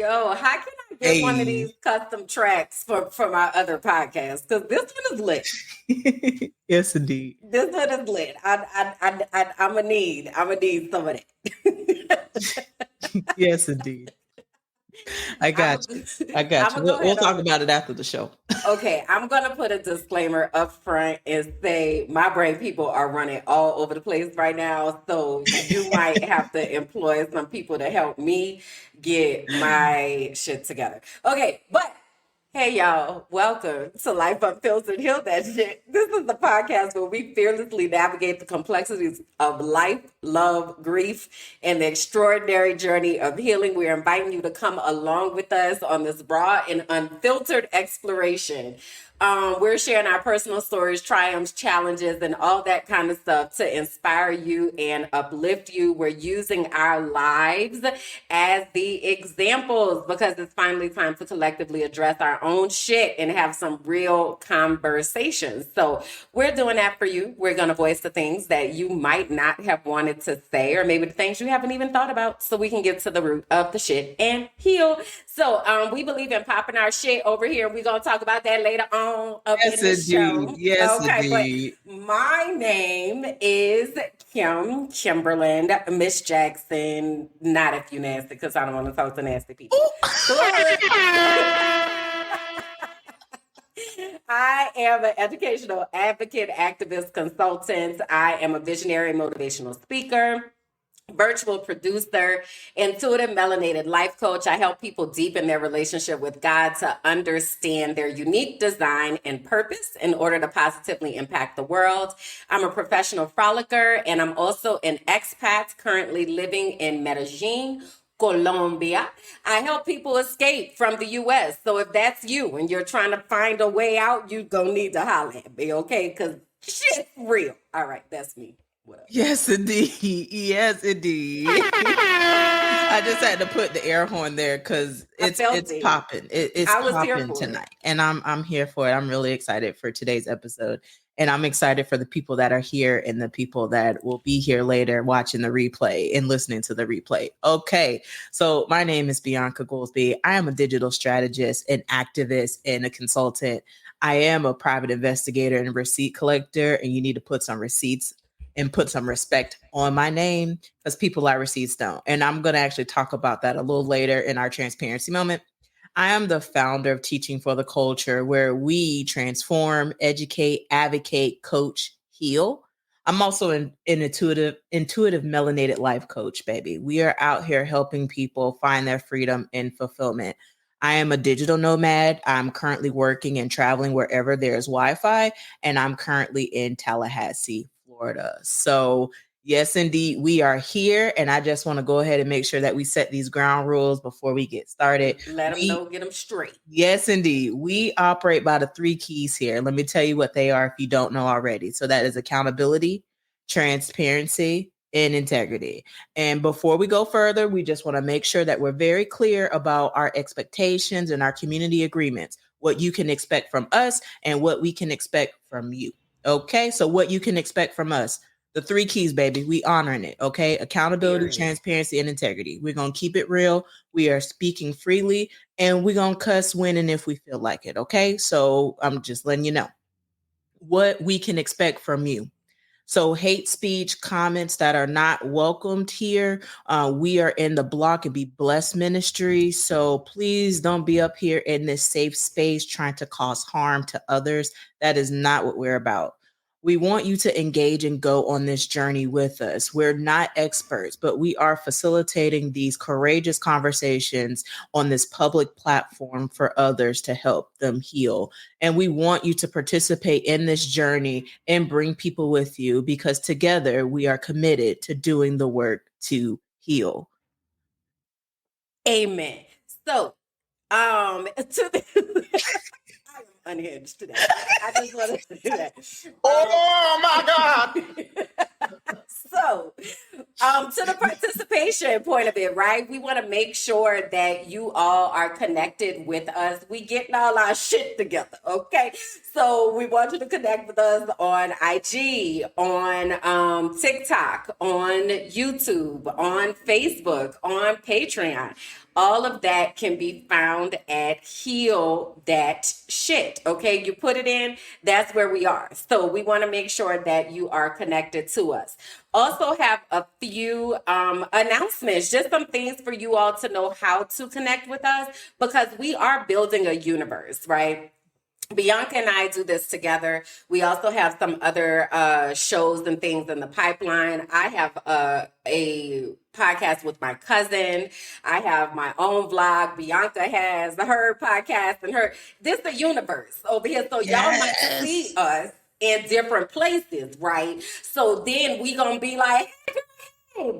Yo, how can I get one of Hey. these custom tracks for my other podcast? Because this one is lit. Yes, indeed. This one is lit. I'm gonna need some of that. Yes, indeed. I I'm got you. I got I'm you. gonna go We'll ahead talk on. about it after the show. Okay, I'm gonna put a disclaimer up front and say my brain people are running all over the place right now, so you might have to employ some people to help me get my shit together. Okay, but hey y'all, welcome to Life Unfiltered. Heal that shit. This is the podcast where we fearlessly navigate the complexities of life, love, grief, and the extraordinary journey of healing. We're inviting you to come along with us on this raw and unfiltered exploration. We're sharing our personal stories, triumphs, challenges, and all that kind of stuff to inspire you and uplift you. We're using our lives as the examples because it's finally time to collectively address our own shit and have some real conversations. So we're doing that for you. We're going to voice the things that you might not have wanted to say, or maybe the things you haven't even thought about, so we can get to the root of the shit and heal. So we believe in popping our shit over here. We're going to talk about that later on up Yes, in the indeed. show. Yes, Okay, but indeed. my name is Kimberland, Miss Jackson. Not if you nasty, because I don't want to talk to nasty people. I am an educational advocate, activist, consultant. I am a visionary motivational speaker, virtual producer, intuitive melanated life coach. I help people deepen their relationship with God to understand their unique design and purpose in order to positively impact the world. I'm a professional frolicker, and I'm also an expat currently living in Medellin, Colombia. I help people escape from the US. So if that's you and you're trying to find a way out, you gonna need to holler at me, okay? Because shit's real. All right, that's me. What up? Yes, indeed. Yes, indeed. I just had to put the air horn there because I felt it's it. popping. It's I was here popping for it. tonight, and I'm here for it. I'm really excited for today's episode, and I'm excited for the people that are here and the people that will be here later watching the replay and listening to the replay. Okay, so my name is Bianca Goolsby. I am a digital strategist, an activist, and a consultant. I am a private investigator and receipt collector, and you need to put some receipts and put some respect on my name because people like receipts don't. And I'm going to actually talk about that a little later in our transparency moment. I am the founder of Teaching for the Culture, where we transform, educate, advocate, coach, heal. I'm also an intuitive melanated life coach, baby. We are out here helping people find their freedom and fulfillment. I am a digital nomad. I'm currently working and traveling wherever there's Wi-Fi, and I'm currently in Tallahassee, Florida. So, yes, indeed, we are here, and I just want to go ahead and make sure that we set these ground rules before we get started. Let them know, get them straight. Yes, indeed, we operate by the three keys here. Let me tell you what they are if you don't know already. So that is accountability, transparency, and integrity. And before we go further, we just want to make sure that we're very clear about our expectations and our community agreements, what you can expect from us and what we can expect from you. Okay, so what you can expect from us. The three keys, baby. We honoring it. Okay, accountability, transparency, and integrity. We're gonna keep it real. We are speaking freely, and we're gonna cuss when and if we feel like it. Okay, so I'm just letting you know what we can expect from you. So hate speech, comments that are not welcomed here. We are in the Block and Be Blessed ministry. So please don't be up here in this safe space trying to cause harm to others. That is not what we're about. We want you to engage and go on this journey with us. We're not experts, but we are facilitating these courageous conversations on this public platform for others to help them heal. And we want you to participate in this journey and bring people with you because together we are committed to doing the work to heal. Amen. So, I'm unhinged today. I just want to do that. Oh my God. So, To the participation point of it, right? We want to make sure that you all are connected with us. We getting all our shit together, okay? So we want you to connect with us on IG, on TikTok, on YouTube, on Facebook, on Patreon. All of that can be found at Heal That Shit. Okay, you put it in, that's where we are. So we want to make sure that you are connected to us. Also, have a few announcements, just some things for you all to know how to connect with us because we are building a universe, right? Bianca and I do this together. We also have some other shows and things in the pipeline. I have a podcast with my cousin. I have my own vlog. Bianca has her podcast and her. This is the universe over here. So y'all might see us in different places, right? So then we gonna be like,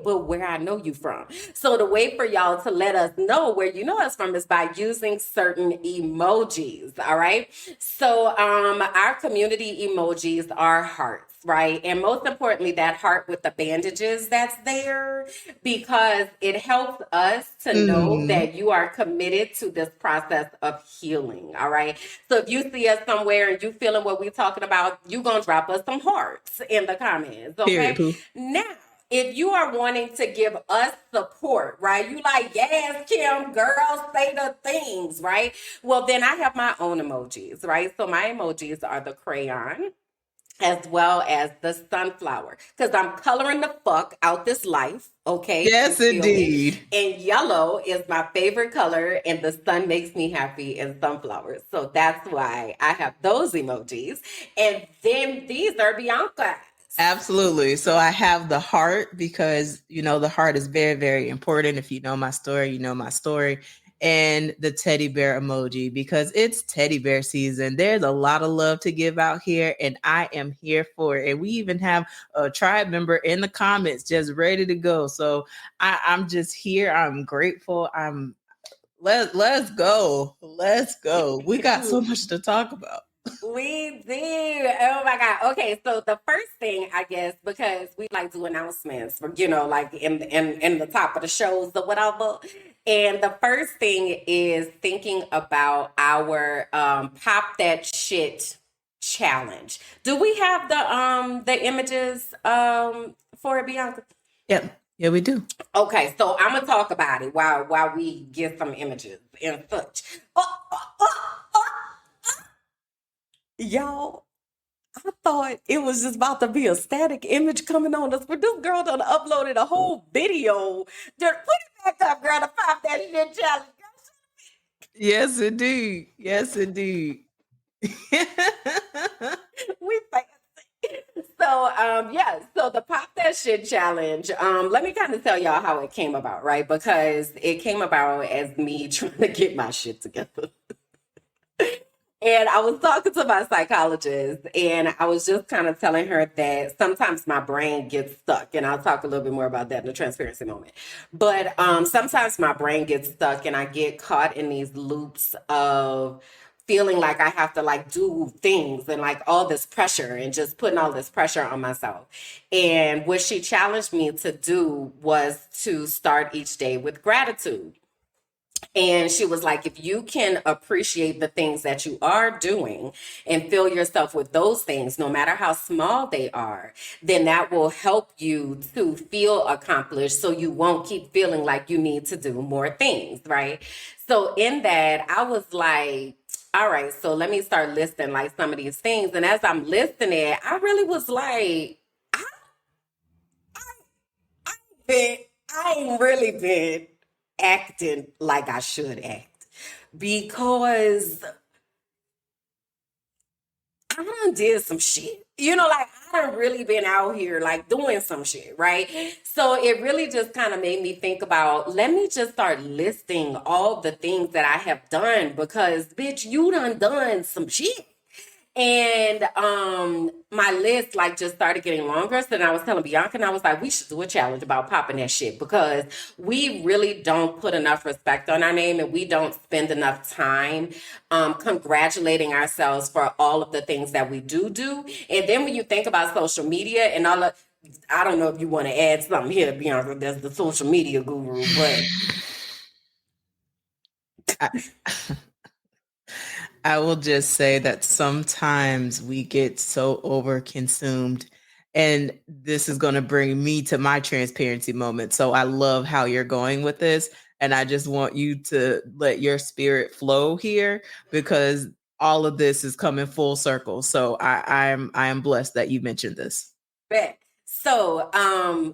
but where I know you from. So the way for y'all to let us know where you know us from is by using certain emojis. All right. So our community emojis are hearts, right? And most importantly, that heart with the bandages that's there because it helps us to know that you are committed to this process of healing. All right. So if you see us somewhere and you feeling what we're talking about, you gonna drop us some hearts in the comments. Okay. Period. Now, if you are wanting to give us support, right? You like, yes, Kim, girls say the things, right? Well, then I have my own emojis, right? So my emojis are the crayon as well as the sunflower because I'm coloring the fuck out this life. Okay. Yes, you feel me? indeed. And yellow is my favorite color, and the sun makes me happy in sunflowers. So that's why I have those emojis. And then these are Bianca. Absolutely. So I have the heart because, you know, the heart is very, very important. If you know my story, you know my story. And the teddy bear emoji because it's teddy bear season. There's a lot of love to give out here, and I am here for it. And we even have a tribe member in the comments just ready to go. So I'm just here. I'm grateful. Let's go. Let's go. We got so much to talk about. We do. Oh my God. Okay, so the first thing, I guess, because we like do announcements for, you know, like in the top of the shows or whatever. And the first thing is thinking about our pop that shit challenge. Do we have the images for it, Bianca? Yep. Yeah, we do. Okay, so I'm gonna talk about it while we get some images and such. Y'all, I thought it was just about to be a static image coming on us, but this girl done uploaded a whole video. Just put it back up, girl, to pop that shit challenge. Yes, indeed. Yes, indeed. We fancy. So yeah, so the pop that shit challenge. Let me kind of tell y'all how it came about, right? Because it came about as me trying to get my shit together. And I was talking to my psychologist, and I was just kind of telling her that sometimes my brain gets stuck, and I'll talk a little bit more about that in the transparency moment. But sometimes my brain gets stuck, and I get caught in these loops of feeling like I have to like do things and like all this pressure and just putting all this pressure on myself. And what she challenged me to do was to start each day with gratitude. And she was like, if you can appreciate the things that you are doing and fill yourself with those things, no matter how small they are, then that will help you to feel accomplished so you won't keep feeling like you need to do more things, right? So in that, I was like, all right, so let me start listing like some of these things. And as I'm listing it, I really was like, I ain't really been acting like I should act because I done did some shit. You know, like I done really been out here like doing some shit, right? So it really just kind of made me think about let me just start listing all the things that I have done because bitch, you done some shit. And my list like just started getting longer. So then I was telling Bianca and I was like, we should do a challenge about popping that shit because we really don't put enough respect on our name and we don't spend enough time congratulating ourselves for all of the things that we do. And then when you think about social media and all of I don't know if you want to add something here, Bianca. That's the social media guru, but I, I will just say that sometimes we get so overconsumed, and this is going to bring me to my transparency moment. So I love how you're going with this, and I just want you to let your spirit flow here because all of this is coming full circle. So I am blessed that you mentioned this. bet. So,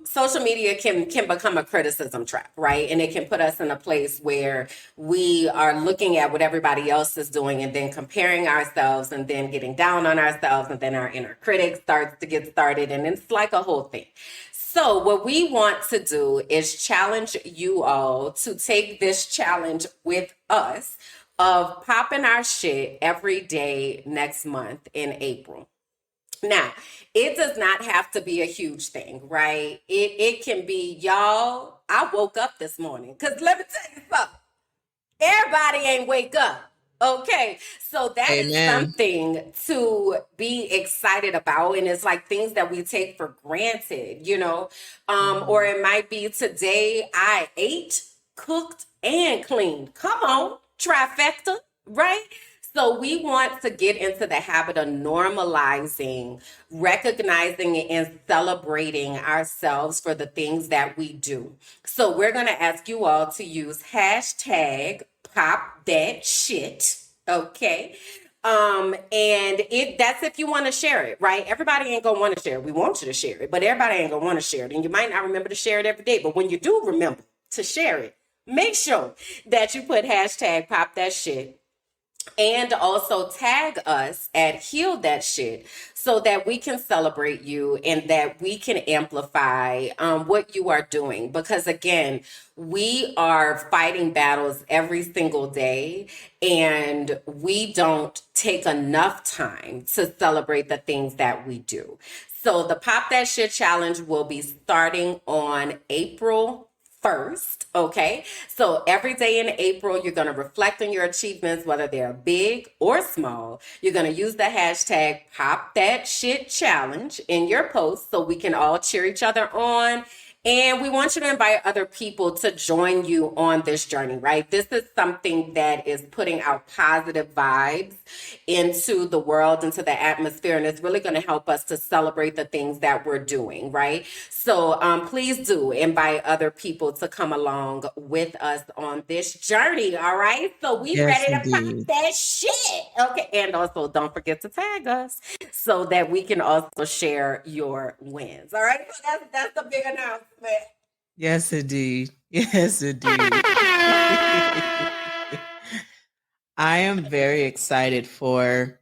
social media can become a criticism trap, right? And it can put us in a place where we are looking at what everybody else is doing and then comparing ourselves and then getting down on ourselves, and then our inner critic starts to get started, and it's like a whole thing. So, what we want to do is challenge you all to take this challenge with us of popping our shit every day next month in April. Now, it does not have to be a huge thing, right? It can be, y'all, I woke up this morning. Because let me tell you something. Everybody ain't wake up. Okay. So that is Amen. something to be excited about. And it's like things that we take for granted, you know. Or Mhm. it might be today I ate, cooked, and cleaned. Come on, trifecta, right? So we want to get into the habit of normalizing, recognizing, and celebrating ourselves for the things that we do. So we're going to ask you all to use hashtag pop that shit. Okay. And that's if you want to share it, right? Everybody ain't gonna want to share it. We want you to share it, but everybody ain't gonna want to share it. And you might not remember to share it every day, but when you do remember to share it, make sure that you put hashtag pop that shit and also tag us at Heal That Shit so that we can celebrate you and that we can amplify what you are doing. Because again, we are fighting battles every single day, and we don't take enough time to celebrate the things that we do. So the Pop That Shit Challenge will be starting on April 1st. Okay. So every day in April, you're going to reflect on your achievements, whether they're big or small. You're going to use the hashtag Pop That Shit Challenge in your post so we can all cheer each other on. And we want you to invite other people to join you on this journey, right? This is something that is putting out positive vibes into the world, into the atmosphere, and it's really going to help us to celebrate the things that we're doing, right? So please do invite other people to come along with us on this journey, all right? So we Yes, ready to pop indeed. that shit. Okay, and also don't forget to tag us so that we can also share your wins, all right? So that's the big announcement. Yes, indeed. Yes, indeed. I am very excited for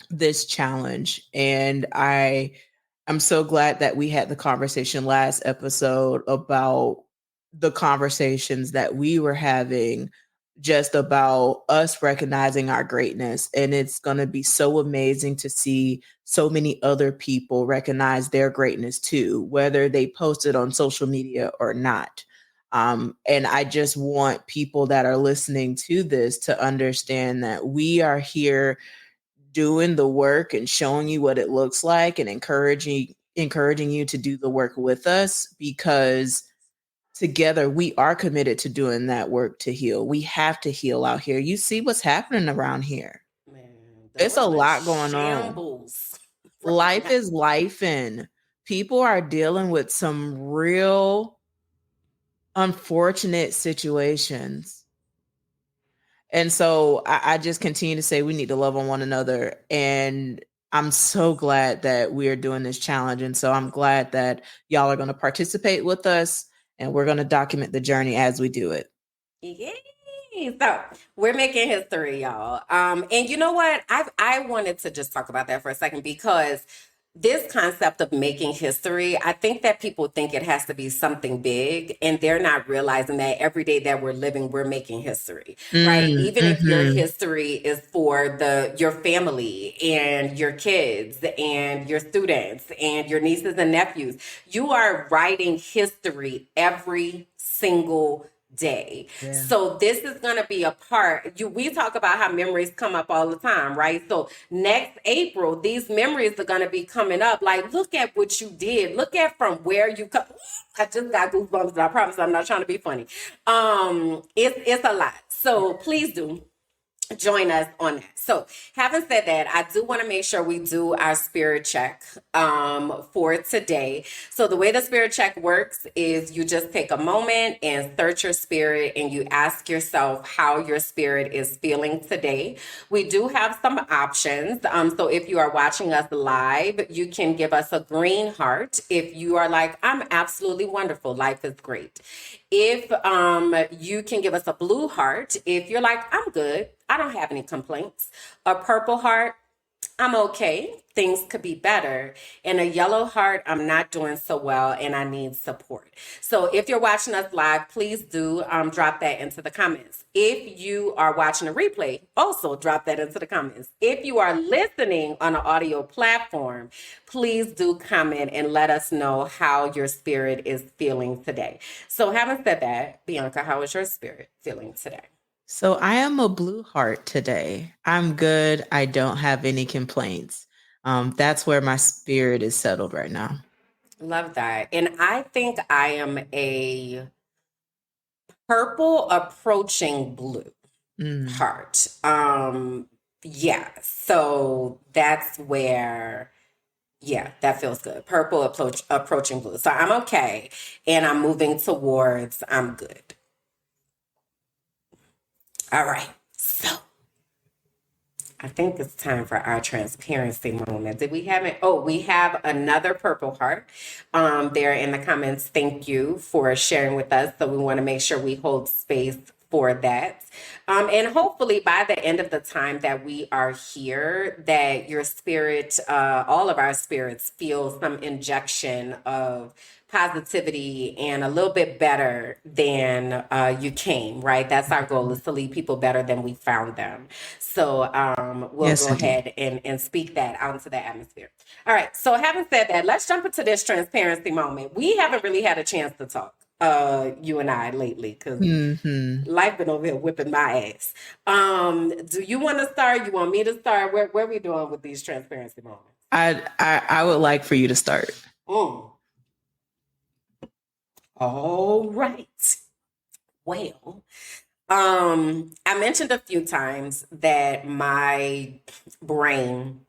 this challenge, and I'm so glad that we had the conversation last episode about the conversations that we were having just about us recognizing our greatness. And it's going to be so amazing to see so many other people recognize their greatness too, whether they post it on social media or not. And I just want people that are listening to this to understand that we are here doing the work and showing you what it looks like and encouraging you to do the work with us because together we are committed to doing that work to heal. We have to heal out here. You see what's happening around here. Man, the It's a world is lot going on. shambles right Life now. is life, and people are dealing with some real unfortunate situations. And so I just continue to say we need to love on one another. And I'm so glad that we are doing this challenge. And so I'm glad that y'all are going to participate with us and we're going to document the journey as we do it. Yay! So we're making history, y'all. And you know what? I wanted to just talk about that for a second because this concept of making history, I think that people think it has to be something big, and they're not realizing that every day that we're living, we're making history, right? Even if your Mm-hmm. history is for your family and your kids and your students and your nieces and nephews, you are writing history every single day. Yeah. So this is going to be a part. We talk about how memories come up all the time, right? So next April, these memories are going to be coming up. Like, look at what you did. Look at from where you come. I just got goosebumps, and I promise I'm not trying to be funny. It's a lot. So please do join us on that. So, having said that, I do want to make sure we do our spirit check for today. So, the way the spirit check works is you just take a moment and search your spirit and you ask yourself how your spirit is feeling today. We do have some options. So, if you are watching us live, you can give us a green heart. If you are like, I'm absolutely wonderful, life is great. If you can give us a blue heart, if you're like, I'm good, I don't have any complaints. A purple heart, I'm okay, things could be better. And a yellow heart, I'm not doing so well and I need support. So if you're watching us live, please do drop that into the comments. If you are watching a replay, also drop that into the comments. If you are listening on an audio platform, please do comment and let us know how your spirit is feeling today. So having said that, Bianca, how is your spirit feeling today? So I am a blue heart today. I'm good. I don't have any complaints. That's where my spirit is settled right now. Love that. And I think I am a purple approaching blue heart. Yeah. So that's where, yeah, that feels good. Purple approaching blue. So I'm okay. And I'm moving towards I'm good. All right. So I think it's time for our transparency moment. Did we have it? Oh, we have another purple heart there in the comments. Thank you for sharing with us. So we want to make sure we hold space for that. And hopefully by the end of the time that we are here, that your spirit, all of our spirits feel some injection of positivity and a little bit better than you came, right? That's our goal, is to leave people better than we found them. So we'll Yes, go indeed. ahead and speak that out into the atmosphere. All right. So having said that, let's jump into this transparency moment. We haven't really had a chance to talk, you and I, lately, because life been over here whipping my ass. Do you want to start? You want me to start? Where are we doing with these transparency moments? I would like for you to start. All right. Well, I mentioned a few times that my brain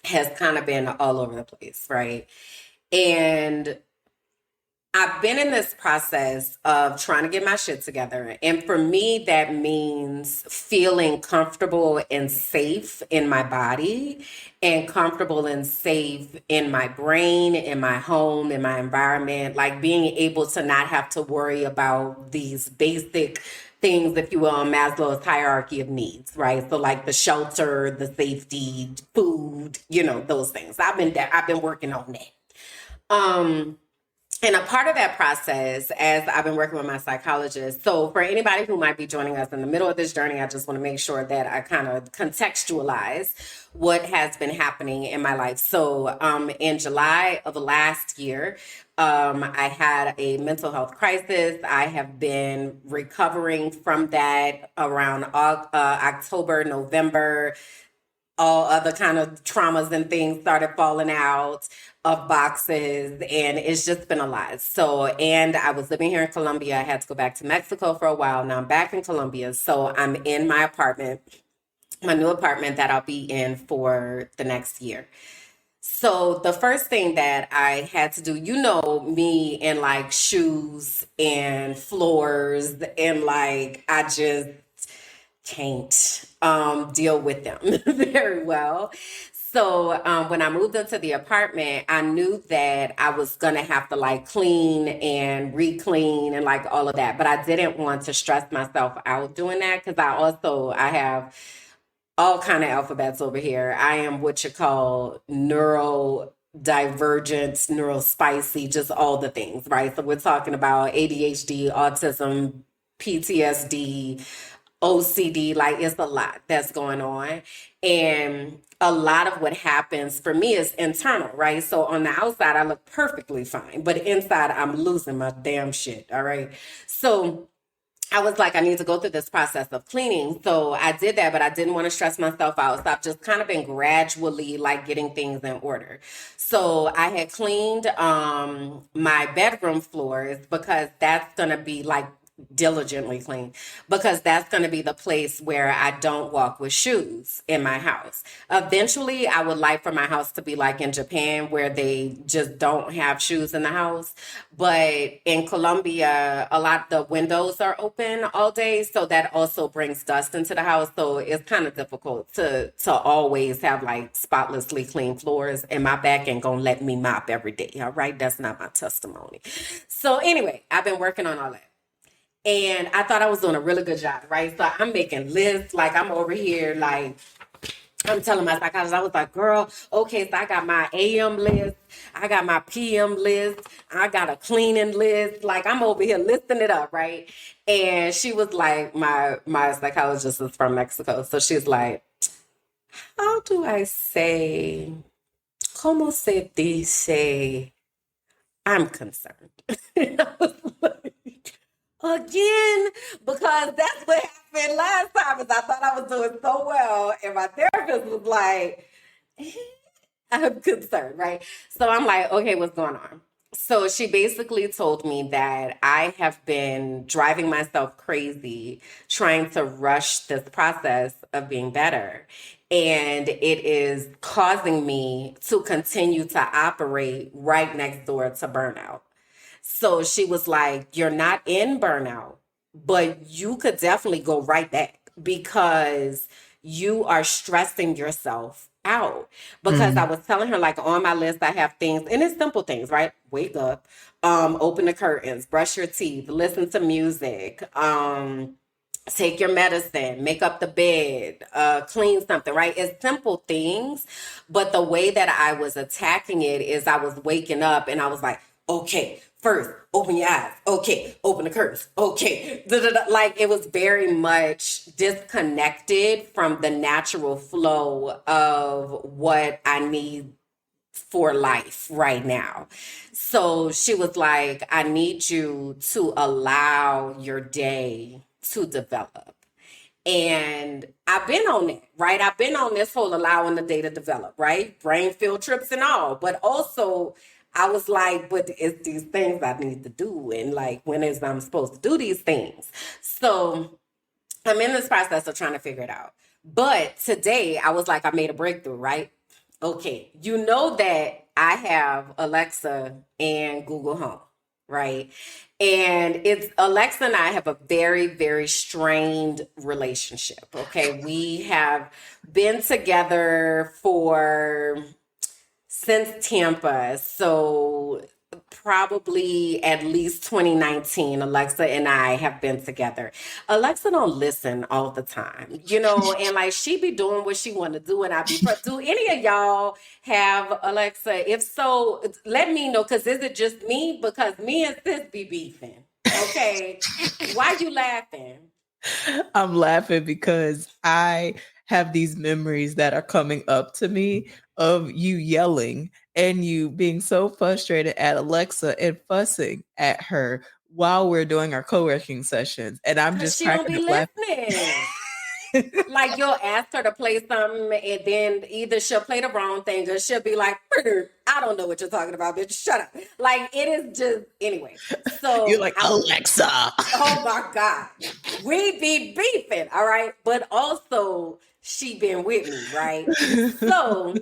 has kind of been all over the place, right? And I've been in this process of trying to get my shit together. And for me, that means feeling comfortable and safe in my body and comfortable and safe in my brain, in my home, in my environment, like being able to not have to worry about these basic things, if you will, on Maslow's hierarchy of needs, right? So like the shelter, the safety, food, those things. I've been working on that. And a part of that process, as I've been working with my psychologist, so for anybody who might be joining us in the middle of this journey, I just want to make sure that I kind of contextualize what has been happening in my life. So in July of last year, I had a mental health crisis. I have been recovering from that around October, November. All other kind of traumas and things started falling out of boxes, and it's just been a lot. So, and I was living here in Colombia. I had to go back to Mexico for a while. Now I'm back in Colombia. So I'm in my apartment, my new apartment that I'll be in for the next year. So the first thing that I had to do, me and like shoes and floors and like, I just can't deal with them very well. So when I moved into the apartment, I knew that I was gonna have to like clean and re-clean and like all of that, but I didn't want to stress myself out doing that because I have all kind of alphabets over here. I am what you call neurodivergent, neurospicy, just all the things, right? So we're talking about ADHD, autism, PTSD, OCD, like it's a lot that's going on. And a lot of what happens for me is internal, right? So on the outside, I look perfectly fine, but inside, I'm losing my damn shit. All right. So I was like, I need to go through this process of cleaning. So I did that, but I didn't want to stress myself out. So I've just kind of been gradually like getting things in order. So I had cleaned my bedroom floors because that's gonna be like diligently clean because that's going to be the place where I don't walk with shoes in my house. Eventually, I would like for my house to be like in Japan where they just don't have shoes in the house. But in Colombia, a lot of the windows are open all day, so that also brings dust into the house. So it's kind of difficult to always have like spotlessly clean floors, and my back ain't gonna let me mop every day. All right, that's not my testimony. So anyway, I've been working on all that. And I thought I was doing a really good job, right? So I'm making lists, like I'm over here, like I'm telling my psychologist, I was like, girl, okay, so I got my AM list, I got my PM list, I got a cleaning list. Like I'm over here listing it up, right? And she was like, my psychologist is from Mexico. So she's like, how do I say, como se dice, I'm concerned. And I was like, again, because that's what happened last time. Is I thought I was doing so well, and my therapist was like, "I'm concerned," right? So I'm like, "Okay, what's going on?" So she basically told me that I have been driving myself crazy trying to rush this process of being better. And it is causing me to continue to operate right next door to burnout. So she was like, you're not in burnout, but you could definitely go right back because you are stressing yourself out. Because I Mm. was telling her, like, on my list, I have things, and it's simple things, right? Wake up, open the curtains, brush your teeth, listen to music, take your medicine, make up the bed, clean something, right? It's simple things. But the way that I was attacking it is I was waking up and I was like, okay, first, open your eyes. Okay, open the curtains. Okay. Da, da, da. Like it was very much disconnected from the natural flow of what I need for life right now. So she was like, I need you to allow your day to develop. And I've been on that, right? I've been on this whole allowing the day to develop, right? Brain field trips and all. But also, I was like, but it's these things I need to do. And like, when is I'm supposed to do these things? So I'm in this process of trying to figure it out. But today I was like, I made a breakthrough, right? Okay, you know that I have Alexa and Google Home, right? And it's Alexa and I have a very, very strained relationship. Okay, we have been together for since Tampa. So probably at least 2019, Alexa and I have been together. Alexa don't listen all the time, you know, and like she be doing what she want to do, and I be. Do any of y'all have Alexa? If so, let me know. Cause is it just me? Because me and sis be beefing. Okay, why you laughing? I'm laughing because I have these memories that are coming up to me of you yelling and you being so frustrated at Alexa and fussing at her while we're doing our co-working sessions. And I'm Cause just she don't cracking be up laughing. listening. Like you'll ask her to play something, and then either she'll play the wrong thing or she'll be like, I don't know what you're talking about, bitch. Shut up. Like it is just anyway. You're So like, I was, Alexa. oh my God. We be beefing, all right? But also she been with me, right? So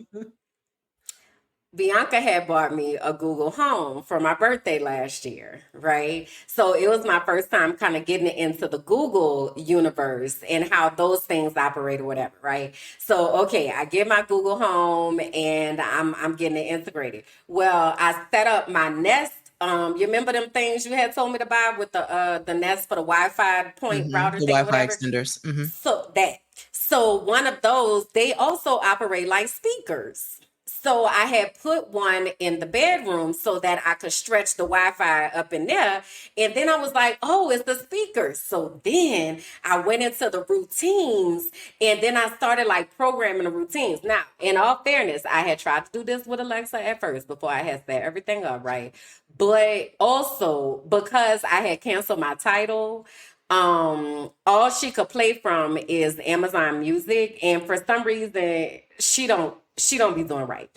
Bianca had bought me a Google Home for my birthday last year, right? So it was my first time kind of getting into the Google universe and how those things operate or whatever, right? So okay, I get my Google Home and I'm getting it integrated. Well, I set up my Nest. You remember them things you had told me to buy with the Nest for the Wi-Fi point router The thing or Wi-Fi whatever? extenders. So that. So one of those, they also operate like speakers. So I had put one in the bedroom so that I could stretch the Wi-Fi up in there. And then I was like, oh, it's the speakers. So then I went into the routines and then I started like programming the routines. Now, in all fairness, I had tried to do this with Alexa at first before I had set everything up, right? But also because I had canceled my title, All she could play from is Amazon Music, and for some reason she don't be doing right.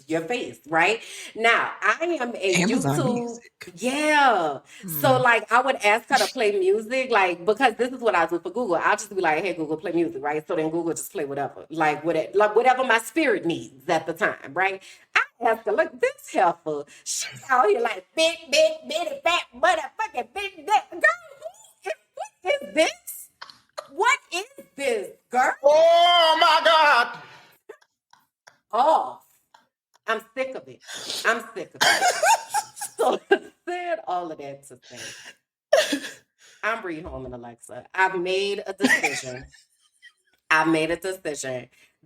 Your face, right? Now I am a Amazon YouTube. Music. Yeah. So Hmm. like I would ask her to play music, like because this is what I do for Google. I'll just be like, hey Google, play music, right? So then Google just play whatever. Like whatever my spirit needs at the time, right? I ask her, look, this helpful. She out here like big, bitty, fat, motherfucking big dick. Girl, what is this? What is this, girl? Oh my God. Oh, I'm sick of it. I'm sick of it. So I said all of that to say, I'm rehoming Alexa. I've made a decision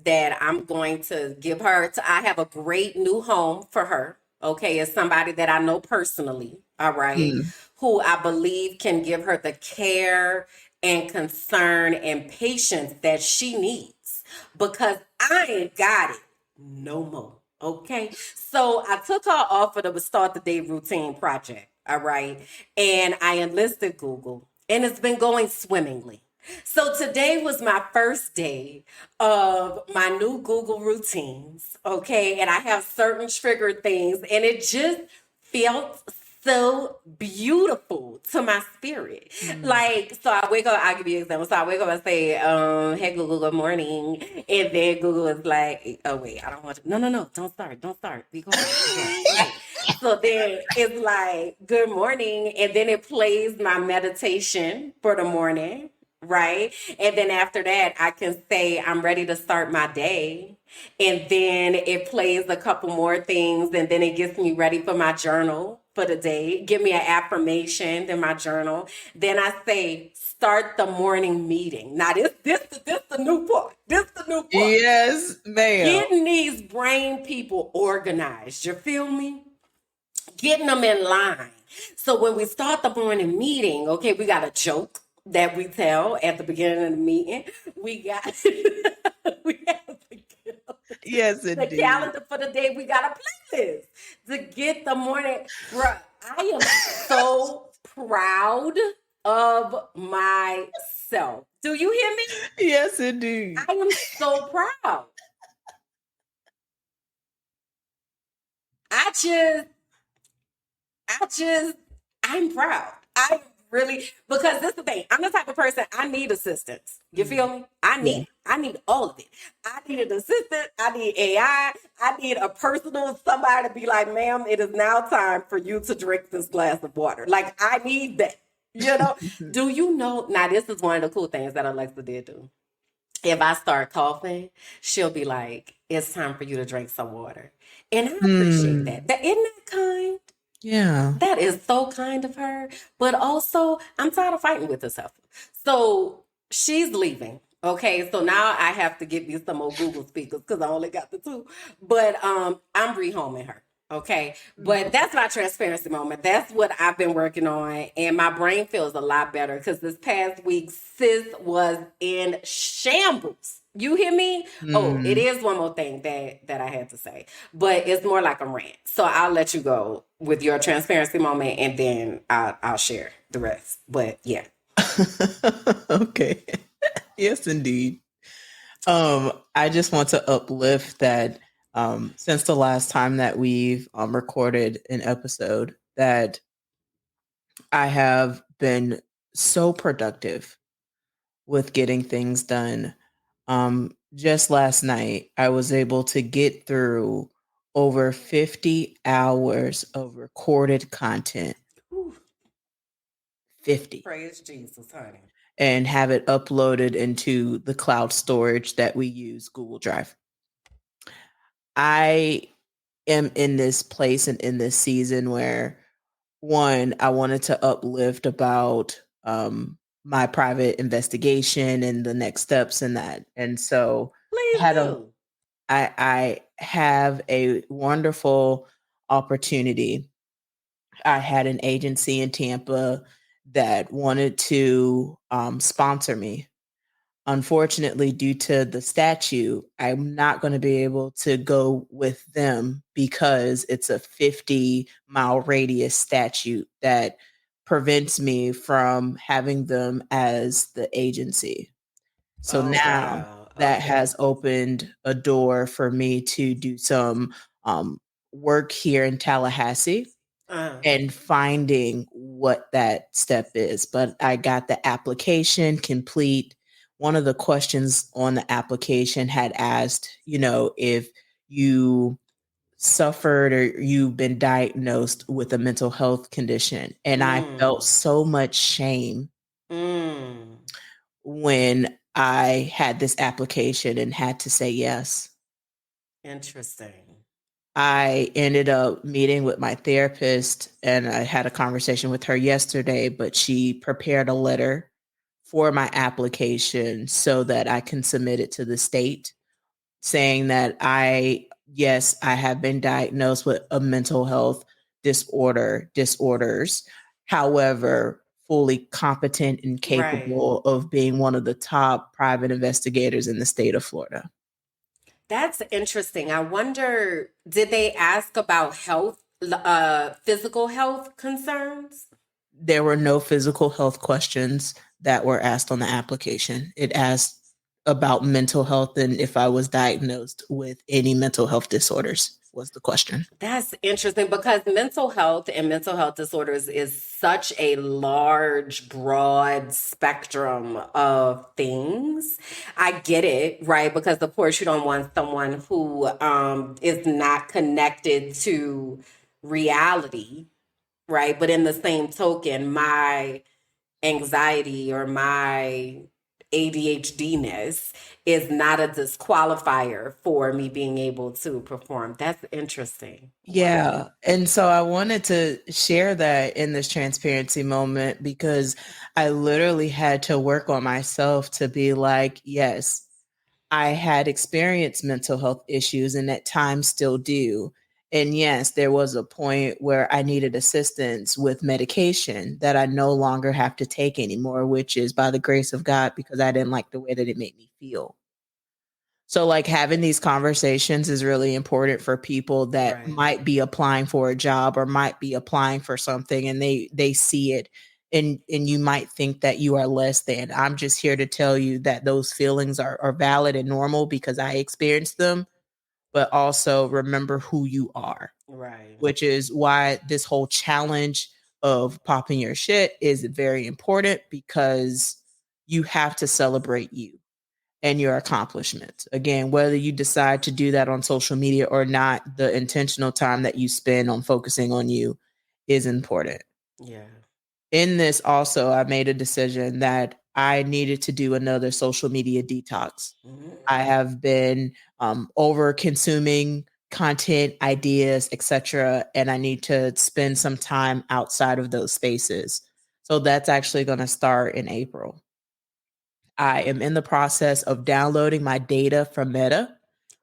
that I'm going to give her to I have a great new home for her. Okay, it's somebody that I know personally, all right, Hmm. who I believe can give her the care and concern and patience that she needs because I ain't got it no more. Okay, so I took her off of the start the day routine project, all right, and I enlisted Google, and it's been going swimmingly. So today was my first day of my new Google routines, okay? And I have certain trigger things, and it just felt so beautiful to my spirit. Hmm. Like, so I wake up, I'll give you an example. So I wake up and say, hey Google, good morning. And then Google is like, oh wait, I don't want to. No, no, no, don't start. Be quiet, be quiet, right? So then it's like, good morning. And then it plays my meditation for the morning, right? And then after that, I can say, I'm ready to start my day. And then it plays a couple more things. And then it gets me ready for my journal for the day. Give me an affirmation in my journal. Then I say, start the morning meeting. Now, this the new part. This the new part. Yes, ma'am. Getting these brain people organized. You feel me? Getting them in line. So when we start the morning meeting, okay, we got a joke that we tell at the beginning of the meeting. We got we have Yes, the indeed. calendar for the day. We got a playlist to get the morning. Bruh, I am so proud of myself. Do you hear me? Yes, indeed. I am so proud. I just I just, I'm proud. I really, because this is the thing. I'm the type of person, I need assistance. You Mm. feel me? I Yeah. need, I need all of it. I need an assistant. I need AI. I need a personal somebody to be like, ma'am, it is now time for you to drink this glass of water. Like, I need that. You know, do you know? Now, this is one of the cool things that Alexa did do. If I start coughing, she'll be like, it's time for you to drink some water. And I appreciate Hmm. that. Isn't that kind? Yeah. That is so kind of her. But also, I'm tired of fighting with this heifer. So she's leaving. Okay, so now I have to get me some more Google speakers because I only got the two. But I'm rehoming her. Okay, but Mhm. that's my transparency moment. That's what I've been working on, and my brain feels a lot better because this past week, sis was in shambles. You hear me? Oh, it Hmm. is one more thing that I had to say, but it's more like a rant. So I'll let you go with your transparency moment, and then I'll share the rest. But yeah, Okay. Yes, indeed. I just want to uplift that since the last time that we've recorded an episode, that I have been so productive with getting things done. Just last night, I was able to get through over 50 hours of recorded content. Whew, 50. praise Jesus, honey. And have it uploaded into the cloud storage that we use, Google Drive. I am in this place and in this season where, one, I wanted to uplift about my private investigation and the next steps in that. And so I Please had a do. I have a wonderful opportunity. I had an agency in Tampa that wanted to sponsor me. Unfortunately, due to the statute, I'm not going to be able to go with them because it's a 50-mile radius statute that prevents me from having them as the agency. So Oh, now wow. that Okay. has opened a door for me to do some work here in Tallahassee Uh, and finding what that step is. But I got the application complete. One of the questions on the application had asked, if you suffered or you've been diagnosed with a mental health condition. And I felt mm, so much shame mm. when I had this application and had to say yes. Interesting. I ended up meeting with my therapist and I had a conversation with her yesterday, but she prepared a letter for my application so that I can submit it to the state saying that yes, I have been diagnosed with a mental health disorders. However, fully competent and Right. capable of being one of the top private investigators in the state of Florida. That's interesting. I wonder, did they ask about physical health concerns? There were no physical health questions that were asked on the application. It asked about mental health and if I was diagnosed with any mental health disorders was the question. That's interesting because mental health and mental health disorders is such a large, broad spectrum of things. I get it, right? Because of course you don't want someone who is not connected to reality, right? But in the same token, my anxiety or my ADHD-ness is not a disqualifier for me being able to perform. That's interesting. Wow. Yeah. And so I wanted to share that in this transparency moment because I literally had to work on myself to be like, yes, I had experienced mental health issues and at times still do. And yes, there was a point where I needed assistance with medication that I no longer have to take anymore, which is by the grace of God because I didn't like the way that it made me feel. So, like, having these conversations is really important for people that Right. might be applying for a job or might be applying for something and they see it and you might think that you are less than. I'm just here to tell you that those feelings are valid and normal because I experienced them, but also remember who you are, Right. which is why this whole challenge of popping your shit is very important because you have to celebrate you and your accomplishments. Again, whether you decide to do that on social media or not, the intentional time that you spend on focusing on you is important. Yeah. In this, also, I made a decision that I needed to do another social media detox. Mhm. I have been over consuming content, ideas, etc., and I need to spend some time outside of those spaces. So that's actually going to start in April. I am in the process of downloading my data from Meta.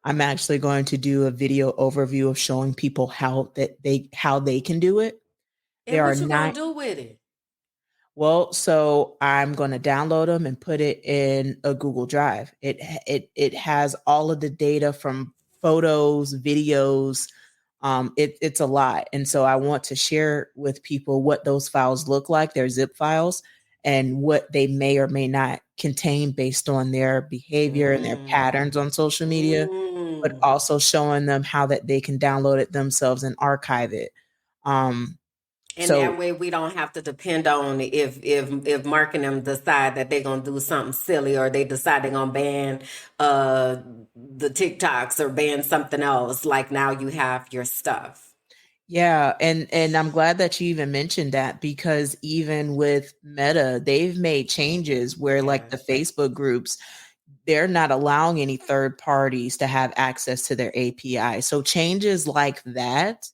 I'm actually going to do a video overview of showing people how they can do it. And There are what you gonna nine. do with it? Well, so I'm going to download them and put it in a Google Drive. It has all of the data from photos, videos. It's a lot, and so I want to share with people what those files look like. They're zip files, and what they may or may not contain based on their behavior and their Mm. patterns on social media. But Mm. also showing them how that they can download it themselves and archive it. Um, And that so way we don't have to depend on if Mark and them decide that they're gonna do something silly or they decide they're gonna ban the TikToks or ban something else. Like now you have your stuff. yeah, and I'm glad that you even mentioned that because even with Meta, they've made changes where like the Yes. Facebook groups, they're not allowing any third parties to have access to their API. So changes like that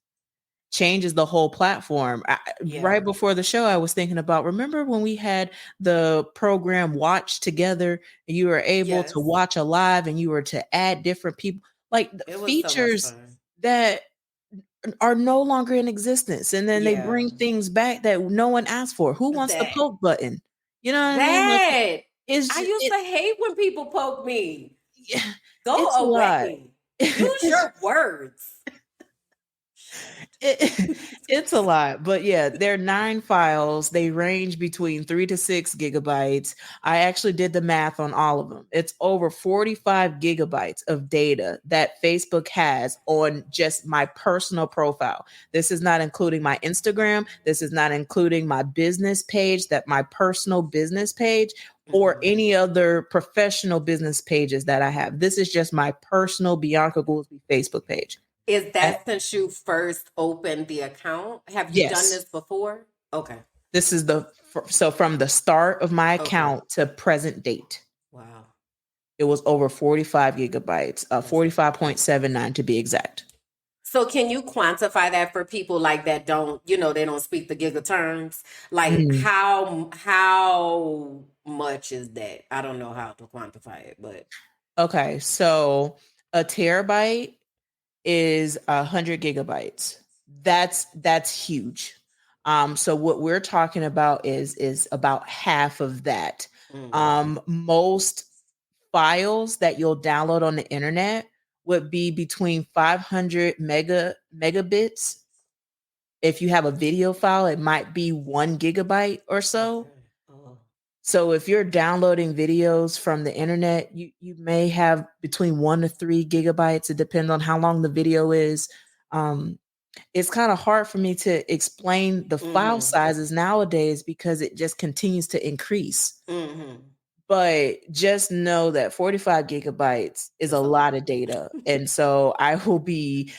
changes the whole platform. Yeah. Right before the show, I was thinking about remember when we had the program Watch Together and you were able to Yes. watch a live and you were to add different people, like the It was so much features fun. that are no longer in existence. And then they Yeah. bring things back that no one asked for. Who wants the That poke button? You know what I mean? Like that I it's used it, to hate when people poke me. yeah, Go it's a lot. away. Use your words. Shit. It's a lot, but yeah, there are 9 files. They range between 3 to 6 gigabytes. I actually did the math on all of them. It's over 45 gigabytes of data that Facebook has on just my personal profile. This is not including my Instagram. This is not including my business page, that my personal business page, or any other professional business pages that I have. This is just my personal Bianca Goolsby Facebook page. Is that since you first opened the account? Have you done Yes. this before? Okay. This is so from the start of my Okay. account to present date, Wow. it was over 45 gigabytes, 45.79 to be exact. So can you quantify that for people like that don't, they don't speak the giga terms? Like how much is that? I don't know how to quantify it, but Okay, so a terabyte is 100 gigabytes. That's huge. So what we're talking about is about half of that. Most files that you'll download on the internet would be between 500 megabits. If you have a video file, it might be 1 gigabyte or so. okay. Oh. So if you're downloading videos from the internet, you may have between 1 to 3 gigabytes. It depends on how long the video is. It's kind of hard for me to explain the file sizes nowadays because it just continues to increase. But just know that 45 gigabytes is a lot of data. And so I will be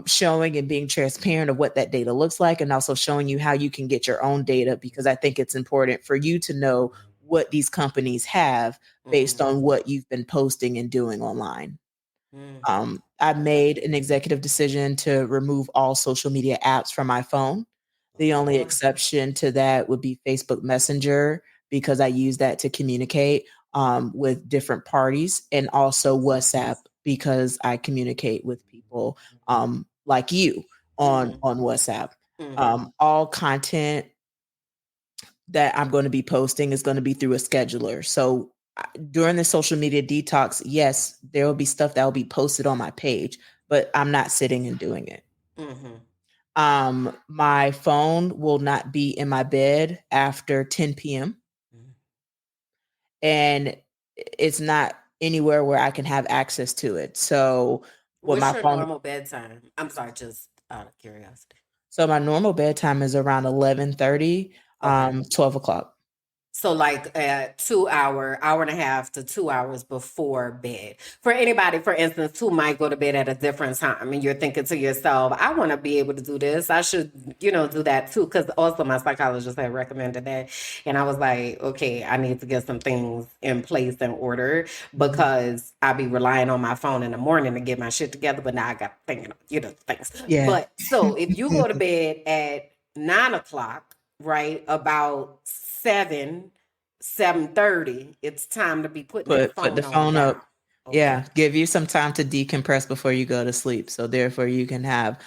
showing and being transparent of what that data looks like, and also showing you how you can get your own data, because I think it's important for you to know what these companies have based on what you've been posting and doing online. I made an executive decision to remove all social media apps from my phone. The only exception to that would be Facebook Messenger, because I use that to communicate with different parties, and also WhatsApp, because I communicate with people like you on WhatsApp. All content that I'm going to be posting is going to be through a scheduler. So during the social media detox, yes, there will be stuff that will be posted on my page, but I'm not sitting and doing it. My phone will not be in my bed after 10 p.m. And it's not anywhere where I can have access to it. So what's your normal bedtime? I'm sorry, just out of curiosity. So my normal bedtime is around 11:30, 12 o'clock. So like 2 hour and a half to 2 hours before bed. For anybody, for instance, who might go to bed at a different time, and you're thinking to yourself, I want to be able to do this. I should, do that too. Because also my psychologist had recommended that. And I was like, okay, I need to get some things in place in order, because I be relying on my phone in the morning to get my shit together. But now I got thinking, things. Yeah. But so if you go to bed at 9 o'clock, right, about 7:30, it's time to be putting Put the phone up. Okay. Yeah, give you some time to decompress before you go to sleep. So therefore you can have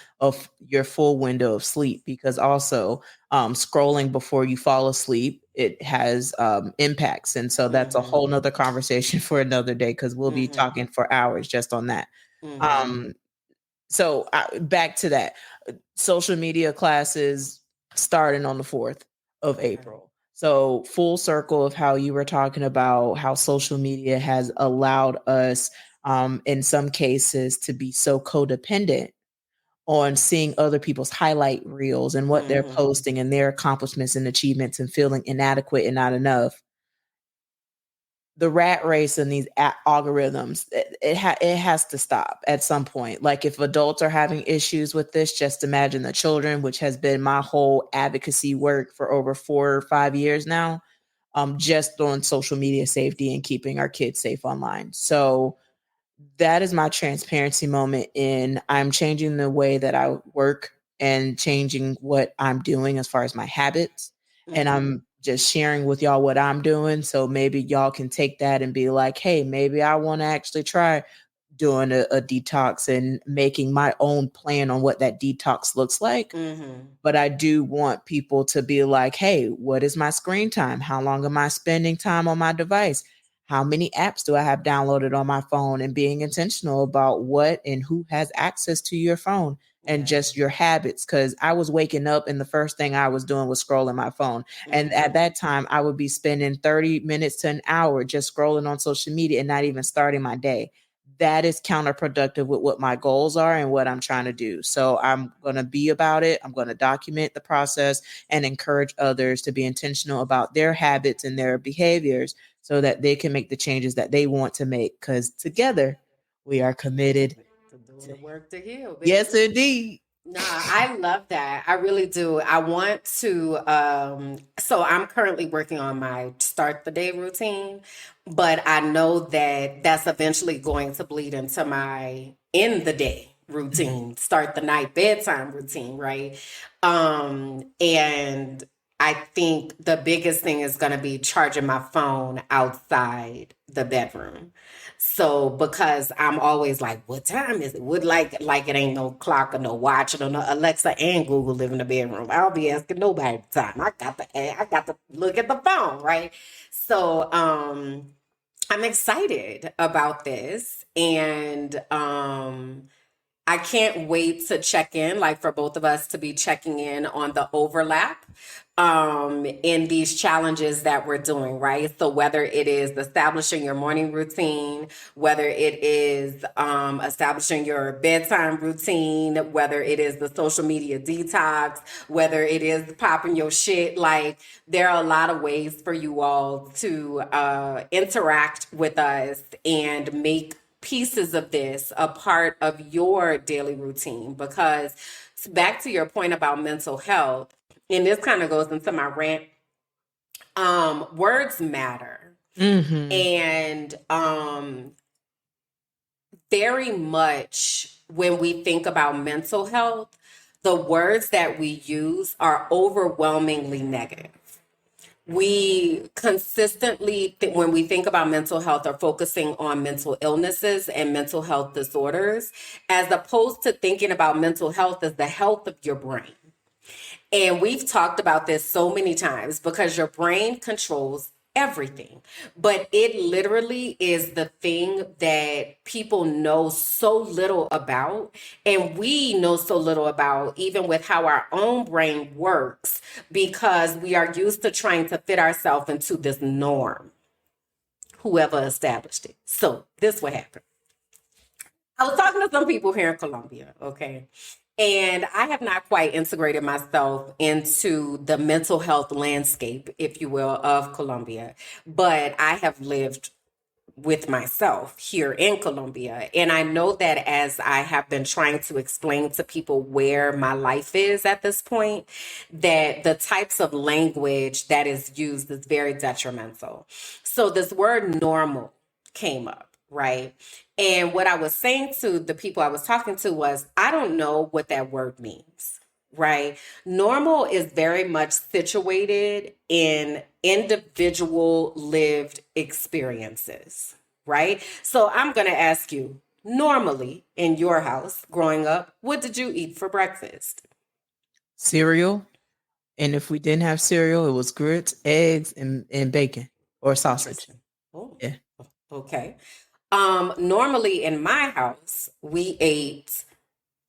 your full window of sleep, because also scrolling before you fall asleep, it has impacts. And so that's a whole nother conversation for another day, because we'll be talking for hours just on that. So back to that. Social media classes starting on the 4th of April. So full circle of how you were talking about how social media has allowed us, in some cases, to be so codependent on seeing other people's highlight reels and what they're posting and their accomplishments and achievements, and feeling inadequate and not enough. The rat race and these algorithms, it has to stop at some point. Like, if adults are having issues with this, just imagine the children, which has been my whole advocacy work for over 4 or 5 years now, just on social media safety and keeping our kids safe online. So that is my transparency moment in I'm changing the way that I work and changing what I'm doing as far as my habits. And I'm just sharing with y'all what I'm doing. So maybe y'all can take that and be like, hey, maybe I want to actually try doing a detox and making my own plan on what that detox looks like. But I do want people to be like, hey, what is my screen time? How long am I spending time on my device? How many apps do I have downloaded on my phone? And being intentional about what and who has access to your phone. and just your habits. Cause I was waking up and the first thing I was doing was scrolling my phone. And at that time I would be spending 30 minutes to an hour just scrolling on social media and not even starting my day. That is counterproductive with what my goals are and what I'm trying to do. So I'm going to be about it. I'm going to document the process and encourage others to be intentional about their habits and their behaviors so that they can make the changes that they want to make. Because together we are committed to doing the work to heal, baby. Yes, indeed. Nah, I love that. I really do. I want to so I'm currently working on my start the day routine, but I know that that's eventually going to bleed into my end the day routine, start the night bedtime routine, right? And I think the biggest thing is going to be charging my phone outside the bedroom. So because I'm always like, what time is it? Would like it ain't no clock or no watch or no Alexa and Google live in the bedroom. I'll be asking nobody the time. I got to look at the phone, right? So I'm excited about this, and I can't wait to check in, like for both of us to be checking in on the overlap in these challenges that we're doing, right? So whether it is establishing your morning routine, whether it is establishing your bedtime routine, whether it is the social media detox, whether it is popping your shit, like there are a lot of ways for you all to interact with us and make pieces of this a part of your daily routine. Because back to your point about mental health, and this kind of goes into my rant, words matter. And very much when we think about mental health, the words that we use are overwhelmingly negative. We consistently, when we think about mental health, are focusing on mental illnesses and mental health disorders, as opposed to thinking about mental health as the health of your brain. And we've talked about this so many times because your brain controls everything, but it literally is the thing that people know so little about, and we know so little about, even with how our own brain works, because we are used to trying to fit ourselves into this norm, whoever established it. So this what happened. I was talking to some people here in Colombia, okay? And I have not quite integrated myself into the mental health landscape, if you will, of Colombia. But I have lived with myself here in Colombia. And I know that as I have been trying to explain to people where my life is at this point, that the types of language that is used is very detrimental. So this word normal came up, right? And what I was saying to the people I was talking to was, I don't know what that word means, right? Normal is very much situated in individual lived experiences, right? So I'm going to ask you, normally in your house growing up, what did you eat for breakfast? Cereal. And if we didn't have cereal, it was grits, eggs, and bacon or sausage. Oh, yeah. Okay. Normally in my house, we ate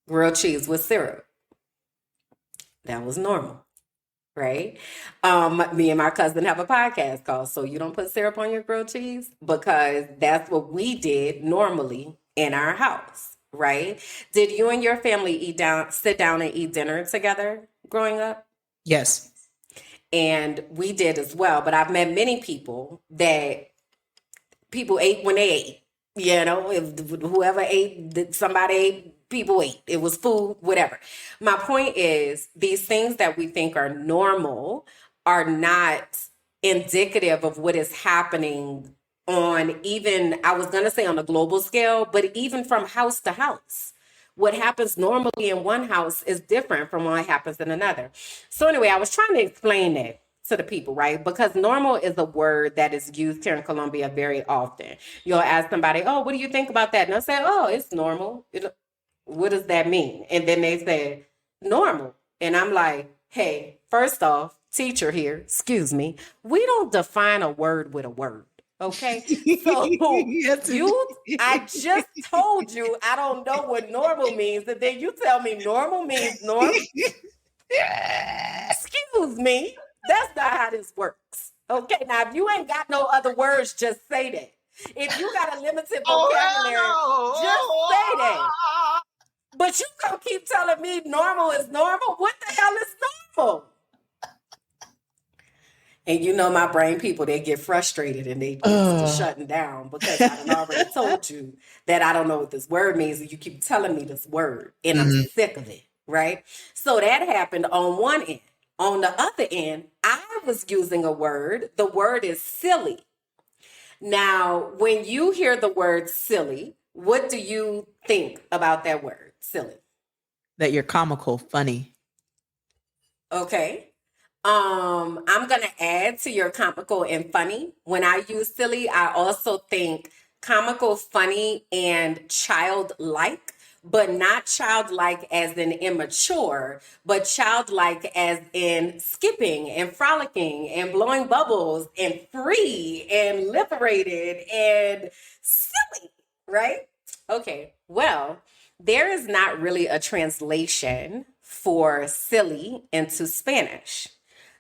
grilled cheese with syrup. That was normal, right? Me and my cousin have a podcast called So You Don't Put Syrup on Your Grilled Cheese, because that's what we did normally in our house, right? Did you and your family sit down and eat dinner together growing up? Yes. And we did as well, but I've met many people that people ate when they ate. You know, if whoever ate, somebody ate, people ate. It was food, whatever. My point is, these things that we think are normal are not indicative of what is happening on, even, I was going to say on a global scale, but even from house to house. What happens normally in one house is different from what happens in another. So anyway, I was trying to explain that to the people, right? Because normal is a word that is used here in Colombia very often. You'll ask somebody, oh, what do you think about that? And they'll say, oh, it's normal. What does that mean? And then they say, normal. And I'm like, hey, first off, teacher here, excuse me, we don't define a word with a word. Okay. So Yes, I just told you I don't know what normal means, and then you tell me normal means normal. Excuse me. That's not how this works. Okay. Now, if you ain't got no other words, just say that. If you got a limited vocabulary, just say that. But you gonna keep telling me normal is normal? What the hell is normal? And you know my brain people, they get frustrated and they used to shutting down because I done already told you that I don't know what this word means and you keep telling me this word and I'm sick of it, right? So that happened on one end. On the other end, I was using a word. The word is silly. Now, when you hear the word silly, what do you think about that word, silly? That you're comical, funny. Okay. I'm gonna add to your comical and funny. When I use silly, I also think comical, funny, and childlike, but not childlike as in immature, but childlike as in skipping and frolicking and blowing bubbles and free and liberated and silly, right? Okay, well, there is not really a translation for silly into Spanish.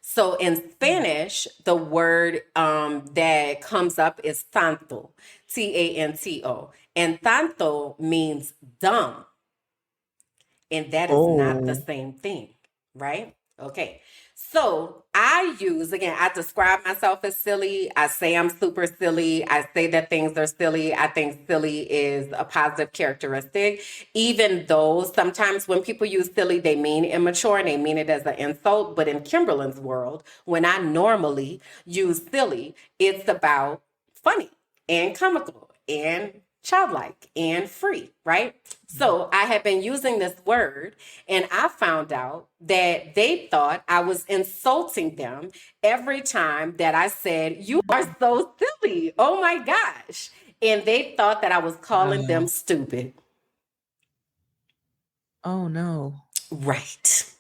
So in Spanish, the word that comes up is tanto, Tanto. And tanto means dumb. And that is not the same thing, right? Okay. So I use, again, I describe myself as silly. I say I'm super silly. I say that things are silly. I think silly is a positive characteristic, even though sometimes when people use silly, they mean immature and they mean it as an insult. But in Kimberly's world, when I normally use silly, it's about funny and comical and childlike and free, right? So I had been using this word and I found out that they thought I was insulting them every time that I said, "You are so silly. Oh my gosh." And they thought that I was calling them stupid. Oh no. Right.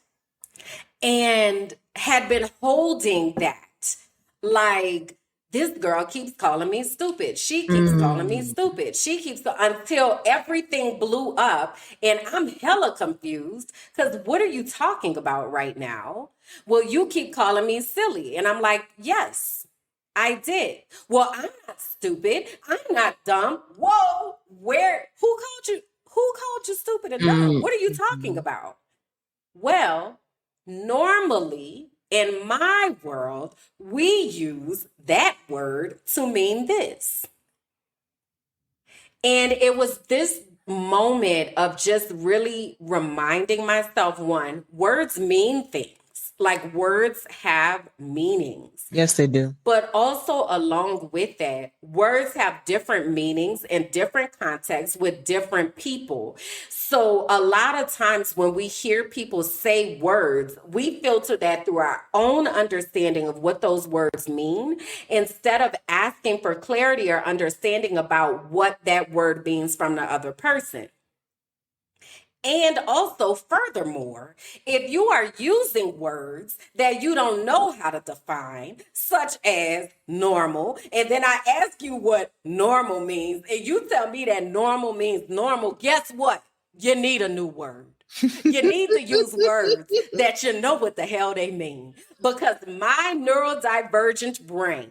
And had been holding that. Like, this girl keeps calling me stupid. She keeps calling me stupid. She keeps until everything blew up and I'm hella confused because what are you talking about right now? Well, you keep calling me silly. And I'm like, yes, I did. Well, I'm not stupid. I'm not dumb. Whoa, who called you? Who called you stupid and dumb? What are you talking about? Well, normally in my world, we use that word to mean this. And it was this moment of just really reminding myself one, words mean things. Like words have meanings. Yes, they do. But also, along with that, words have different meanings and different contexts with different people. So, a lot of times when we hear people say words, we filter that through our own understanding of what those words mean instead of asking for clarity or understanding about what that word means from the other person. And also, furthermore, if you are using words that you don't know how to define, such as normal, and then I ask you what normal means, and you tell me that normal means normal, guess what? You need a new word. You need to use words that you know what the hell they mean. Because my neurodivergent brain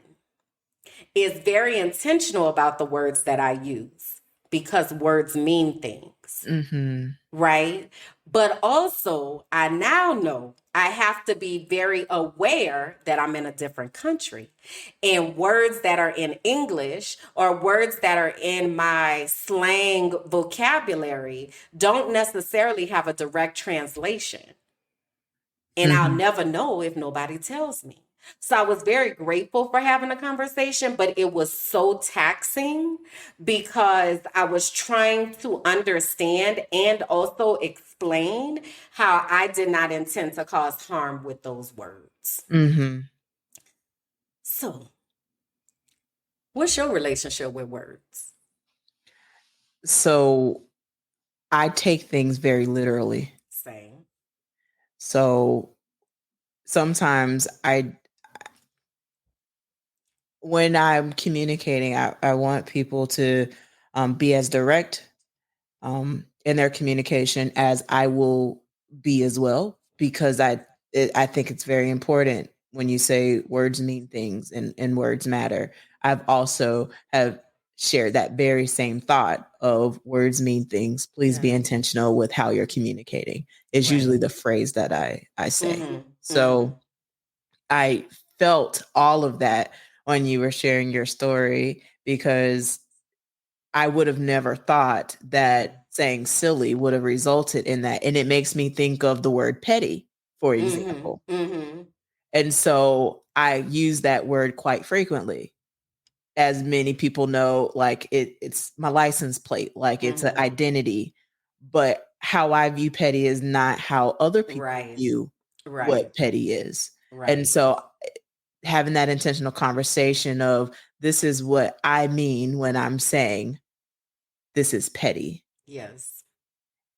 is very intentional about the words that I use because words mean things. Right? But also, I now know I have to be very aware that I'm in a different country. And words that are in English or words that are in my slang vocabulary don't necessarily have a direct translation. And I'll never know if nobody tells me. So I was very grateful for having a conversation, but it was so taxing because I was trying to understand and also explain how I did not intend to cause harm with those words. So, what's your relationship with words? So I take things very literally. Same. So sometimes when I'm communicating, I want people to be as direct in their communication as I will be as well, because I think it's very important when you say words mean things and words matter. I've also have shared that very same thought of words mean things. Please be Yeah. intentional with how you're communicating. Is usually Right. the phrase that I say. Mm-hmm. Mm-hmm. So I felt all of that when you were sharing your story, because I would have never thought that saying silly would have resulted in that. And it makes me think of the word petty, for Mm-hmm. example. Mm-hmm. And so I use that word quite frequently. As many people know, like it's my license plate, like it's an Mm-hmm. identity. But how I view petty is not how other people Right. view Right. what petty is. And Right. so having that intentional conversation of this is what I mean when I'm saying this is petty, Yes.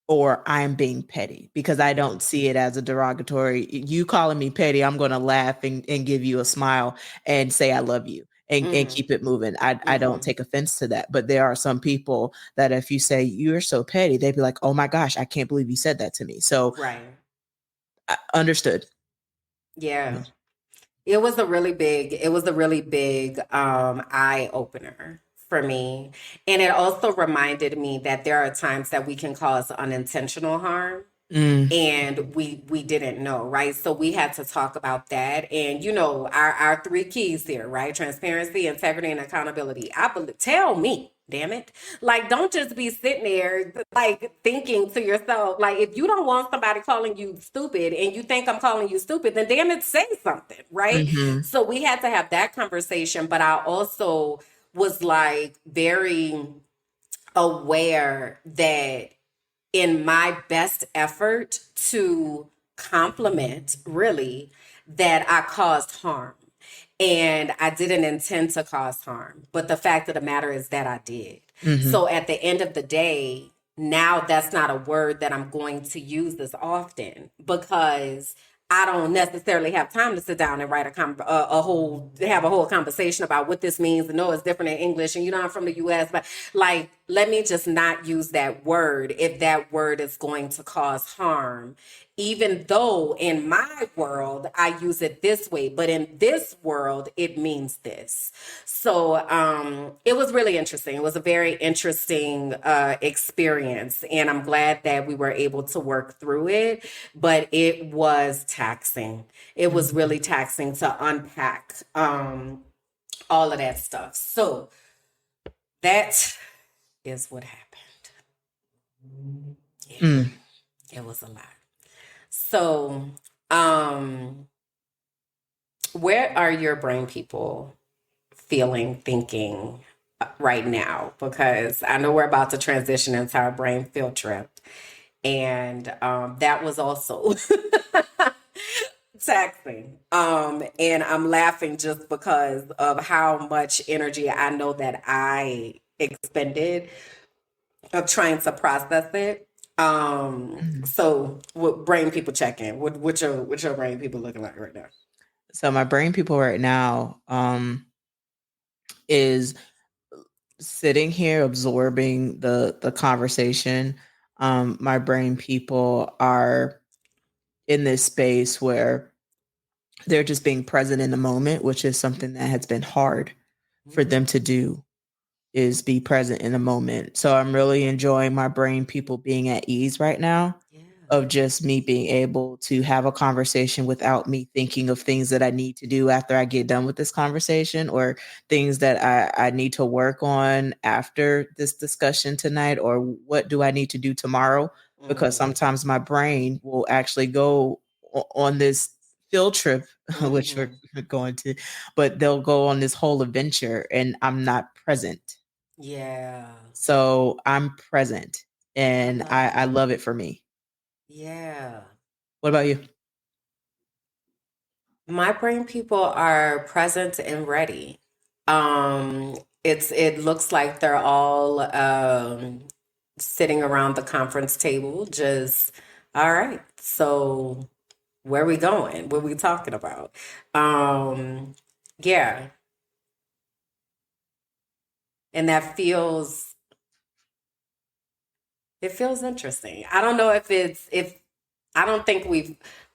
or I'm being petty, because I Mm-hmm. don't see it as a derogatory. You calling me petty, I'm going to laugh and give you a smile and say I love you and Mm-hmm. keep it moving. I don't Mm-hmm. take offense to that. But there are some people that if you say you're so petty, they'd be like, oh my gosh, I can't believe you said that to me. So Right. understood. Yeah. It was a really big eye opener for me. And it also reminded me that there are times that we can cause unintentional harm Mm, and we didn't know, right? So we had to talk about that. And you know, our three keys here, right? Transparency, integrity, and accountability. I believe, tell me, damn it. Like, don't just be sitting there like thinking to yourself, like, if you don't want somebody calling you stupid and you think I'm calling you stupid, then damn it, say something, right? mhm, So we had to have that conversation. But I also was like very aware that in my best effort to compliment, really, that I caused harm. And I didn't intend to cause harm. But the fact of the matter is that I did. mhm, So at the end of the day, now that's not a word that I'm going to use as often because I don't necessarily have time to sit down and write have a whole conversation about what this means. And no, it's different in English. And you know, I'm from the US, but like, let me just not use that word if that word is going to cause harm. Even though in my world, I use it this way, but in this world, it means this. So it was really interesting. It was a very interesting experience. And I'm glad that we were able to work through it, but it was taxing. It was mhm, really taxing to unpack all of that stuff. So that is what happened. Yeah, mm, it was a lot. So, um, where are your brain people feeling, thinking right now? Because I know we're about to transition into our brain field trip. And that was also taxing. And I'm laughing just because of how much energy I know that I expended of trying to process it. mhm. So what brain people check in? What your brain people looking like right now? So my brain people right now is sitting here absorbing the conversation. My brain people are in this space where they're just being present in the moment, which is something that has been hard for Mm, them to do, is be present in the moment. So I'm really enjoying my brain people being at ease right now, yeah. of just me being able to have a conversation without me thinking of things that I need to do after I get done with this conversation, or things that I need to work on after this discussion tonight, or what do I need to do tomorrow? Because Mm, sometimes my brain will actually go on this field trip, which hmm. we're going to, but they'll go on this whole adventure and I'm not present. Yeah. So I'm present I and love I that. love it for me. Yeah. What about you? My brain people are present and ready. It looks like they're all sitting around the conference table, just all right. So where we going? What we talking about? Um, yeah. And that feels interesting. I don't know if I don't think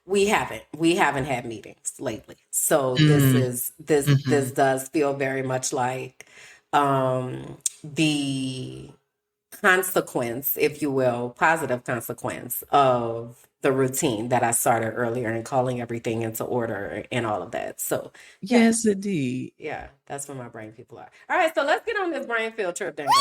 we haven't had meetings lately. So this does feel very much like the consequence, if you will, positive consequence of the routine that I started earlier and calling everything into order and all of that. So yeah. Yes, indeed. Yeah, that's where my brain people are. All right, so let's get on this brain field trip then, girl.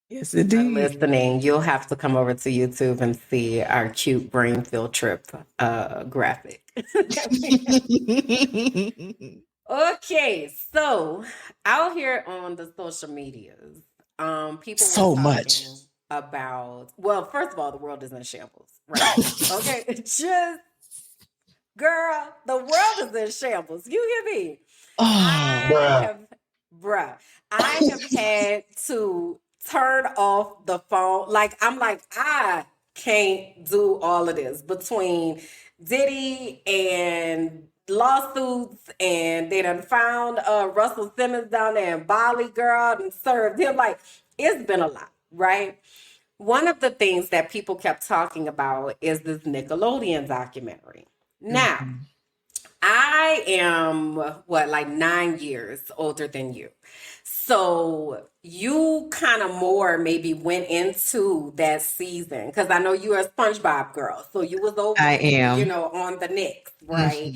Yes, Are indeed. listening, you'll have to come over to YouTube and see our cute brain field trip graphic. Okay, so out here on the social medias, people So were much. talking about, well, first of all, the world is in shambles right now. Okay, just girl, the world is in shambles. You hear me? Oh, I have had to turn off the phone. Like, I'm like, I can't do all of this between Diddy and lawsuits, and they done found Russell Simmons down there in Bali, girl, and served him. Like, it's been a lot, right? One of the things that people kept talking about is this Nickelodeon documentary. Now, I am like 9 years older than you. So you kind of more maybe went into that season because I know you're a SpongeBob girl. So you was over, I am. on the Knicks, right?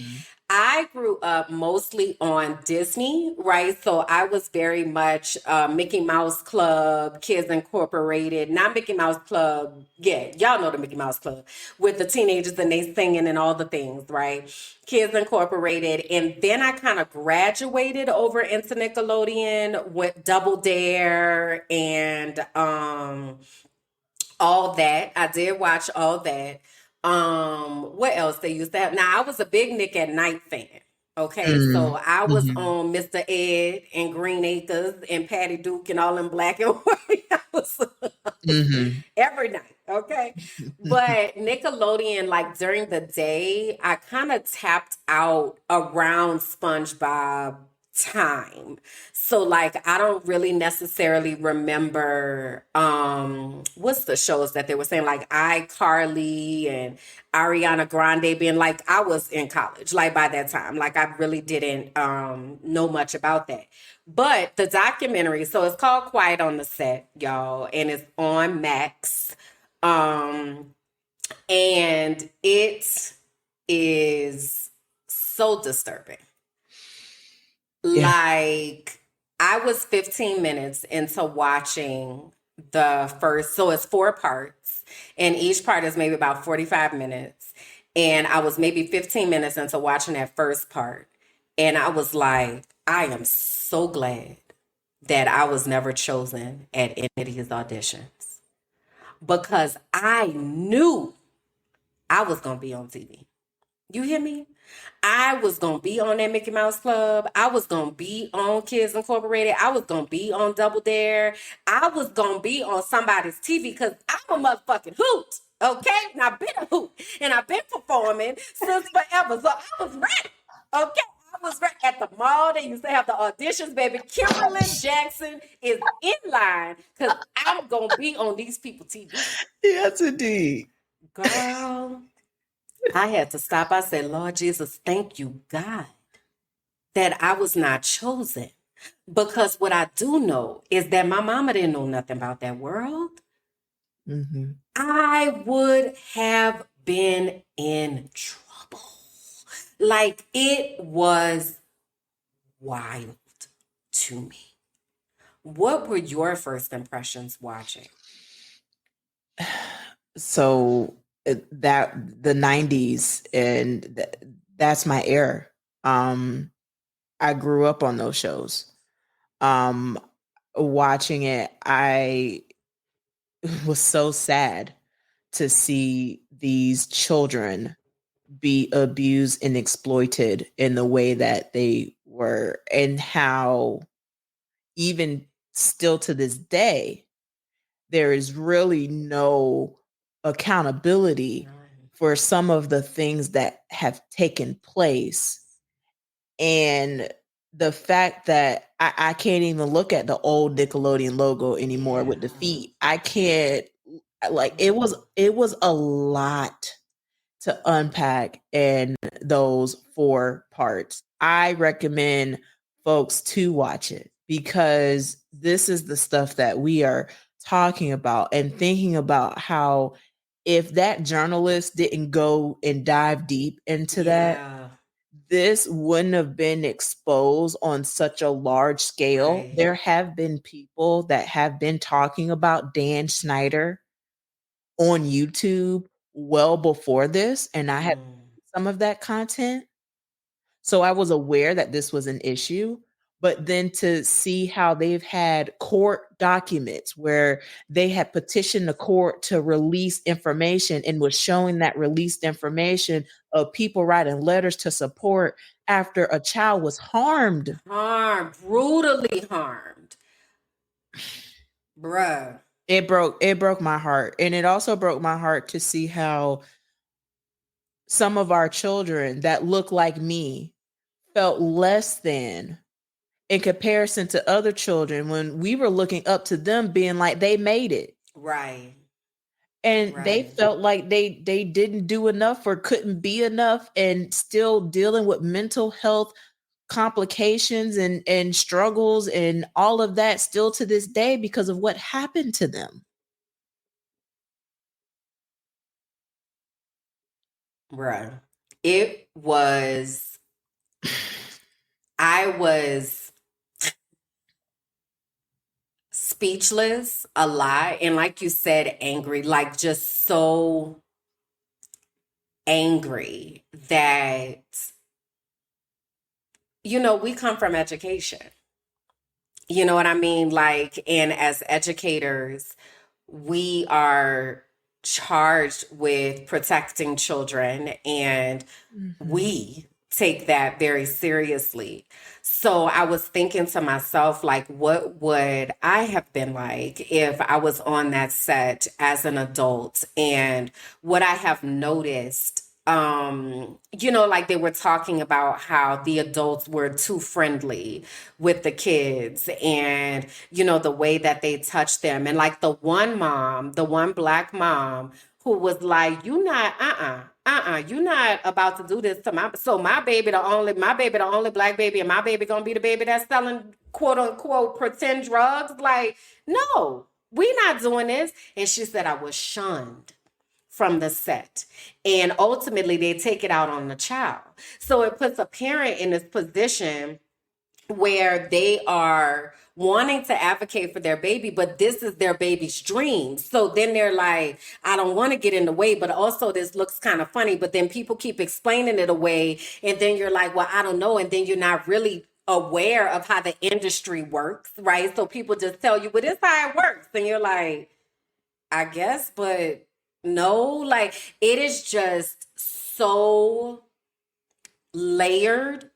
I grew up mostly on Disney, right? So I was very much Mickey Mouse Club, Kids Incorporated, not Mickey Mouse Club. Yeah, y'all know the Mickey Mouse Club with the teenagers and they singing and all the things, right? Kids Incorporated. And then I kind of graduated over into Nickelodeon with Double Dare and all that. I did watch all that. What else they used to have? Now I was a big Nick at Night fan. Okay, so I was on Mr. Ed and Green Acres and Patty Duke and all in black and white. I was every night. Okay, but Nickelodeon, like during the day, I kind of tapped out around SpongeBob time. So like I don't really necessarily remember what's the shows that they were saying like iCarly and Ariana Grande being like I was in college like by that time. Like I really didn't know much about that. But the documentary, so it's called Quiet on the Set, y'all, and it's on Max. And it is so disturbing. Yeah. Like, I was 15 minutes into watching the first, so it's 4 parts, and each part is maybe about 45 minutes. And I was maybe 15 minutes into watching that first part. And I was like, I am so glad that I was never chosen at any of these auditions because I knew I was going to be on TV. You hear me? I was going to be on that Mickey Mouse Club. I was going to be on Kids Incorporated. I was going to be on Double Dare. I was going to be on somebody's TV because I'm a motherfucking hoot. Okay? And I've been a hoot. And I've been performing since forever. So I was ready. Okay? I was ready. At the mall, they used to have the auditions, baby. Kimberly Jackson is in line because I'm going to be on these people TV. Yes, indeed. Girl. I had to stop. I said, Lord Jesus, thank you, God, that I was not chosen. Because what I do know is that my mama didn't know nothing about that world. I would have been in trouble. Like it was wild to me. What were your first impressions watching? So that the 90s and that's my era. I grew up on those shows. Watching it, I was so sad to see these children be abused and exploited in the way that they were, and how even still to this day there is really no accountability for some of the things that have taken place And the fact that I can't even look at the old Nickelodeon logo anymore with the feet. I can't, like, it was a lot to unpack in those 4 parts. I recommend folks to watch it because this is the stuff that we are talking about and thinking about how if that journalist didn't go and dive deep into that, this wouldn't have been exposed on such a large scale. Right. There have been people that have been talking about Dan Snyder on YouTube well before this, and I had some of that content. So I was aware that this was an issue, but then to see how they've had court documents where they had petitioned the court to release information and was showing that released information of people writing letters to support after a child was harmed. Brutally harmed. Bruh. It broke my heart. And it also broke my heart to see how some of our children that look like me felt less than in comparison to other children when we were looking up to them being like they made it. Right. And they felt like they didn't do enough or couldn't be enough and still dealing with mental health complications and struggles and all of that still to this day because of what happened to them. Bruh. I was speechless a lot. And like you said, angry, like just so angry that, we come from education. You know what I mean? Like, and as educators, we are charged with protecting children, and we take that very seriously. So I was thinking to myself, like, what would I have been like if I was on that set as an adult? And what I have noticed, like they were talking about how the adults were too friendly with the kids and, the way that they touched them. And like the one black mom who was like, you not, you're not about to do this to my baby, the only black baby, and my baby gonna be the baby that's selling quote unquote pretend drugs. Like, no, we not doing this. And she said, I was shunned from the set. And ultimately they take it out on the child. So it puts a parent in this position where they are wanting to advocate for their baby, but this is their baby's dream. So then they're like, I don't want to get in the way, but also this looks kind of funny. But then people keep explaining it away. And then you're like, well, I don't know. And then you're not really aware of how the industry works, right? So people just tell you, well, this is how it works. And you're like, I guess, but no, like it is just so layered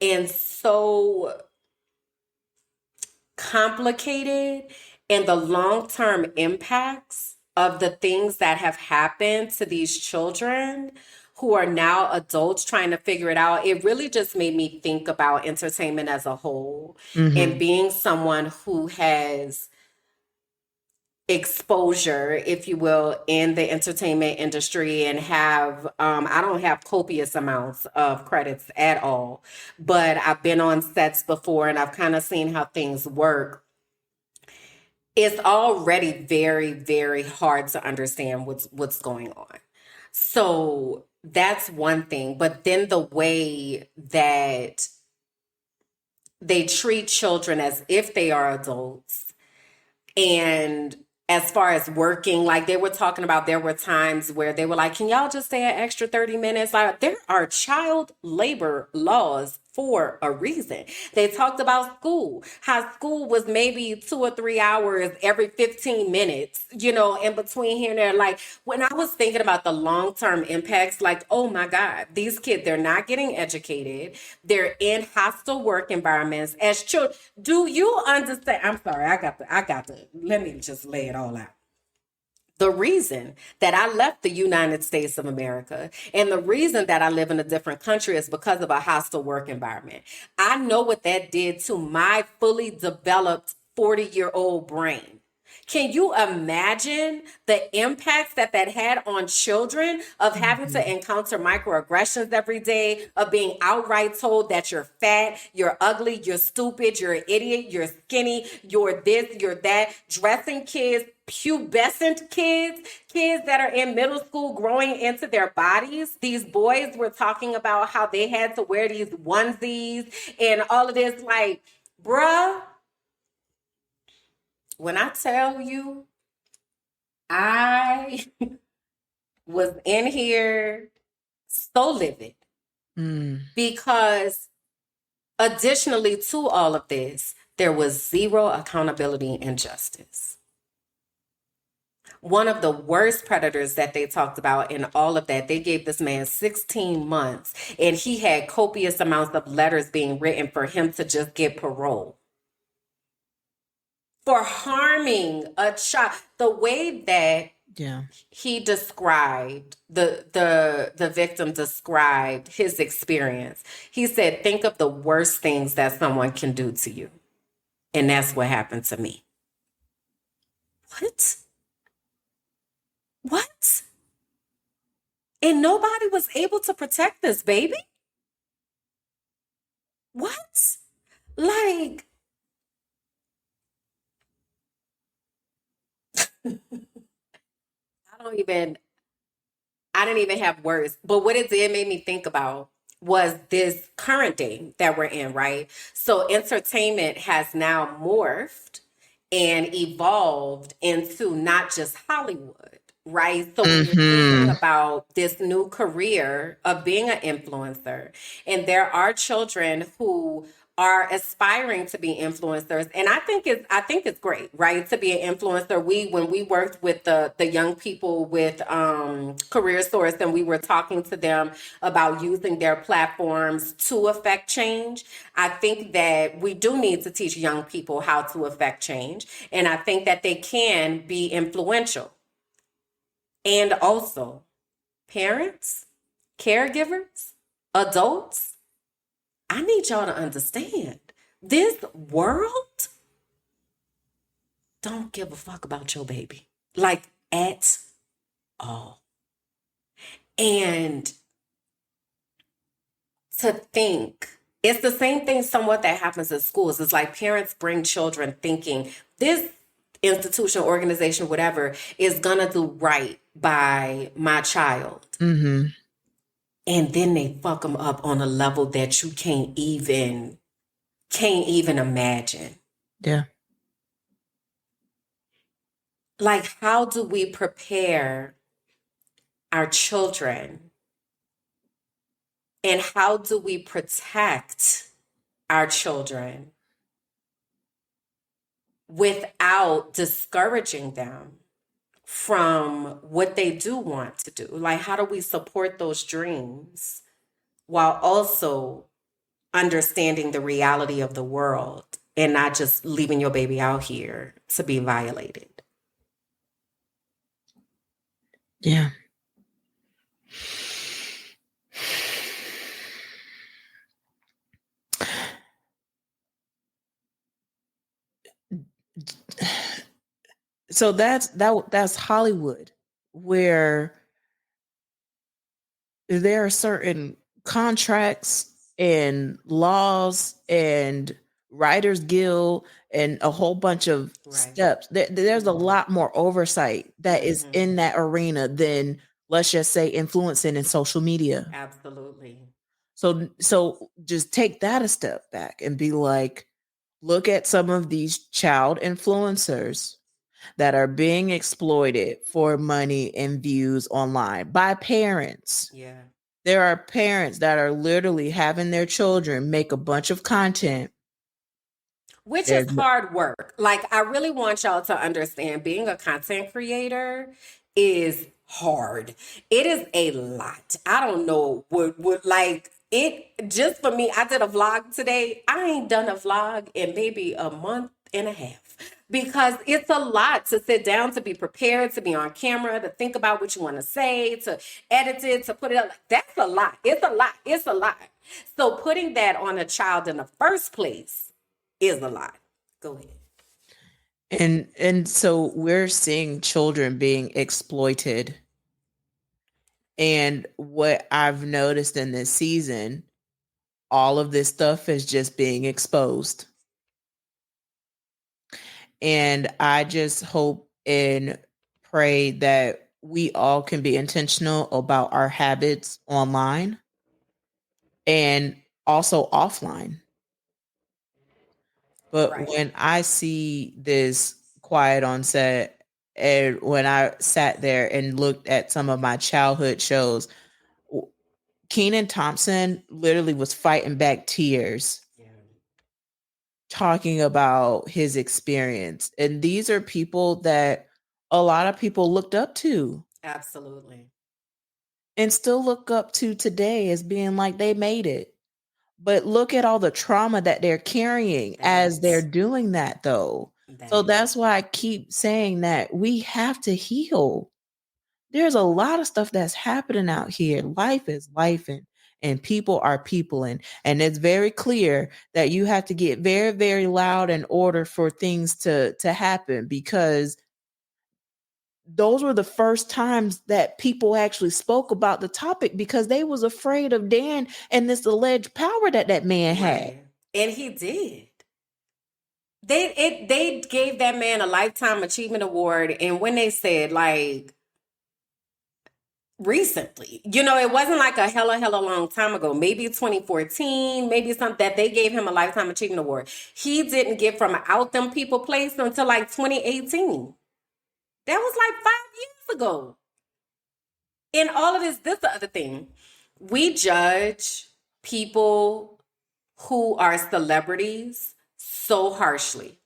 and so complicated, and the long-term impacts of the things that have happened to these children who are now adults trying to figure it out. It really just made me think about entertainment as a whole, and being someone who has exposure, if you will, in the entertainment industry, and have I don't have copious amounts of credits at all, but I've been on sets before and I've kind of seen how things work. It's already very, very hard to understand what's going on. So that's one thing. But then the way that they treat children as if they are adults, and as far as working, like they were talking about, there were times where they were like, can y'all just stay an extra 30 minutes? Like, there are child labor laws for a reason. They talked about school, how school was maybe 2 or 3 hours every 15 minutes, in between here and there. Like, when I was thinking about the long-term impacts, like, oh my God, these kids, they're not getting educated. They're in hostile work environments as children. Do you understand? I'm sorry, I got to, let me just lay it all out. The reason that I left the United States of America and the reason that I live in a different country is because of a hostile work environment. I know what that did to my fully developed 40-year-old brain. Can you imagine the impacts that that had on children of having to encounter microaggressions every day, of being outright told that you're fat, you're ugly, you're stupid, you're an idiot, you're skinny, you're this, you're that, dressing kids, pubescent kids, kids that are in middle school growing into their bodies. These boys were talking about how they had to wear these onesies and all of this. Like, bruh, when I tell you, I was in here so livid because additionally to all of this, there was zero accountability and justice. One of the worst predators that they talked about in all of that, they gave this man 16 months and he had copious amounts of letters being written for him to just get parole. For harming a child, the way that he described the victim described his experience. He said, "Think of the worst things that someone can do to you, and that's what happened to me." What? And nobody was able to protect this baby? What? Like, I didn't even have words. But what it did make me think about was this current day that we're in, right? So entertainment has now morphed and evolved into not just Hollywood, right? So when you're thinking about this new career of being an influencer, and there are children who are aspiring to be influencers, and I think it's great, right, to be an influencer. When we worked with the young people with Career Source, and we were talking to them about using their platforms to affect change, I think that we do need to teach young people how to affect change, and I think that they can be influential. And also, parents, caregivers, adults, I need y'all to understand, this world don't give a fuck about your baby, like, at all. And to think, it's the same thing somewhat that happens in schools. It's like parents bring children thinking this institution, organization, whatever, is gonna do right by my child. And then they fuck them up on a level that you can't even imagine. Yeah. Like, how do we prepare our children? And how do we protect our children without discouraging them from what they do want to do? Like, how do we support those dreams while also understanding the reality of the world and not just leaving your baby out here to be violated? Yeah. So that's Hollywood, where there are certain contracts and laws and Writers Guild and a whole bunch of steps. There's a lot more oversight that is in that arena than, let's just say, influencing in social media. Absolutely. So just take that a step back and be like, look at some of these child influencers that are being exploited for money and views online by parents. Yeah. There are parents that are literally having their children make a bunch of content. Which is hard work. Like, I really want y'all to understand, being a content creator is hard. It is a lot. I don't know what like it just for me. I did a vlog today. I ain't done a vlog in maybe a month and a half. because it's a lot to sit down, to be prepared, to be on camera, to think about what you want to say, to edit it, to put it up. That's a lot. It's a lot. It's a lot. So putting that on a child in the first place is a lot. Go ahead. And so we're seeing children being exploited. And what I've noticed in this season, all of this stuff is just being exposed. And I just hope and pray that we all can be intentional about our habits online and also offline. But Right. when I see this quiet on set, and when I sat there and looked at some of my childhood shows, Kenan Thompson literally was fighting back tears, talking about his experience. And these are people that a lot of people looked up to Absolutely. and still look up to today as being like they made it. But look at all the trauma that they're carrying as they're doing that, though. So that's why I keep saying that we have to heal. There's a lot of stuff that's happening out here. Life is life, and people are people. And it's very clear that you have to get very, very loud in order for things to happen, because those were the first times that people actually spoke about the topic, because they was afraid of Dan and this alleged power that man had. And he did. They gave that man a Lifetime Achievement Award, and when they said, like, recently, it wasn't like a hella long time ago, maybe 2014, maybe something, that they gave him a Lifetime Achievement Award. He didn't get from Out Them People place until like 2018. That was like 5 years ago. And all of this is the other thing. We judge people who are celebrities so harshly.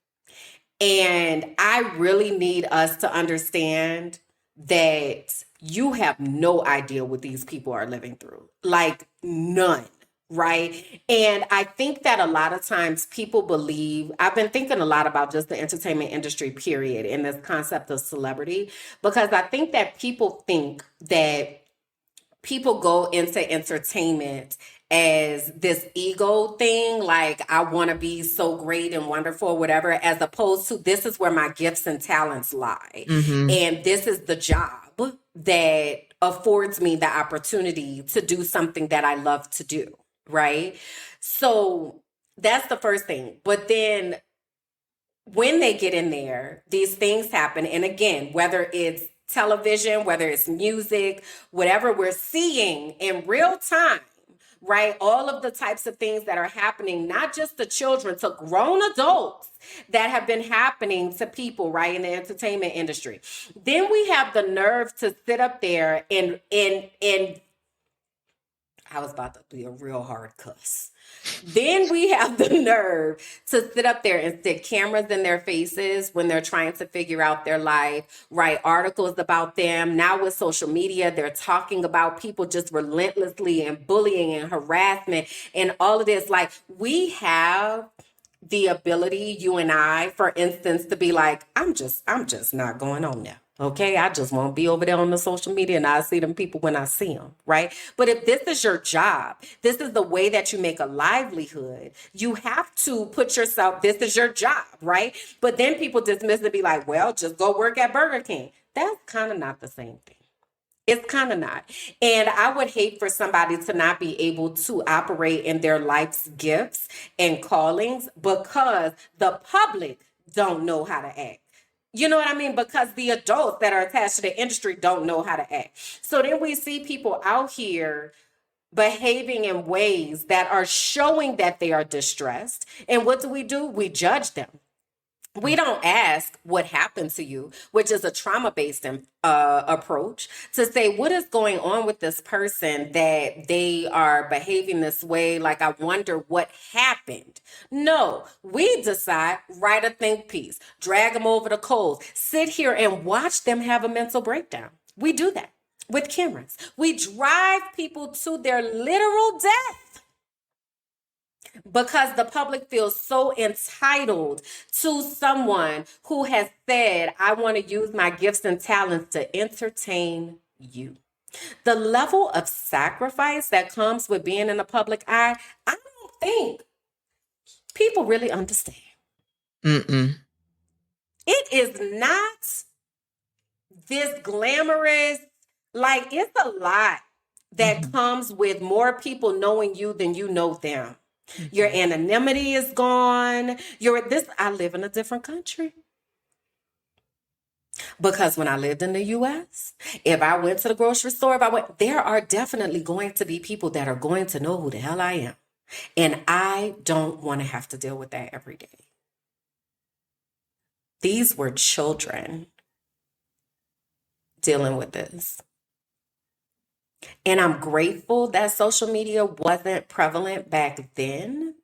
And I really need us to understand that you have no idea what these people are living through. Like, none, right? And I think that a lot of times people believe, I've been thinking a lot about just the entertainment industry, period, and this concept of celebrity, because I think that people think that people go into entertainment as this ego thing, like, I want to be so great and wonderful, whatever, as opposed to, this is where my gifts and talents lie. Mm-hmm. And this is the job that affords me the opportunity to do something that I love to do, right? So that's the first thing. But then when they get in there, these things happen. And again, whether it's television, whether it's music, whatever we're seeing in real time, right? All of the types of things that are happening, not just to children, to grown adults, that have been happening to people, right, in the entertainment industry. Then we have the nerve to sit up there and I was about to be a real hard cuss. Then we have the nerve to sit up there and stick cameras in their faces when they're trying to figure out their life, write articles about them. Now with social media, they're talking about people just relentlessly, and bullying and harassment and all of this. Like, we have the ability, you and I, for instance, to be like, I'm just not going on there. Okay, I just won't be over there on the social media, and I see them people when I see them, right? But if this is your job, this is the way that you make a livelihood, you have to put yourself, this is your job, right? But then people dismiss it and be like, well, just go work at Burger King. That's kind of not the same thing. It's kind of not. And I would hate for somebody to not be able to operate in their life's gifts and callings because the public don't know how to act. You know what I mean? Because the adults that are attached to the industry don't know how to act. So then we see people out here behaving in ways that are showing that they are distressed. And what do? We judge them. We don't ask what happened to you, which is a trauma-based approach, to say, what is going on with this person that they are behaving this way? Like, I wonder what happened. No, we decide, write a think piece, drag them over the coals, sit here and watch them have a mental breakdown. We do that with cameras. We drive people to their literal death because the public feels so entitled to someone who has said, I want to use my gifts and talents to entertain you. The level of sacrifice that comes with being in the public eye, I don't think people really understand. Mm-mm. It is not this glamorous, like, it's a lot that comes with more people knowing you than you know them. Your anonymity is gone. I live in a different country. Because when I lived in the US, if I went to the grocery store, there are definitely going to be people that are going to know who the hell I am. And I don't want to have to deal with that every day. These were children dealing with this. And I'm grateful that social media wasn't prevalent back then.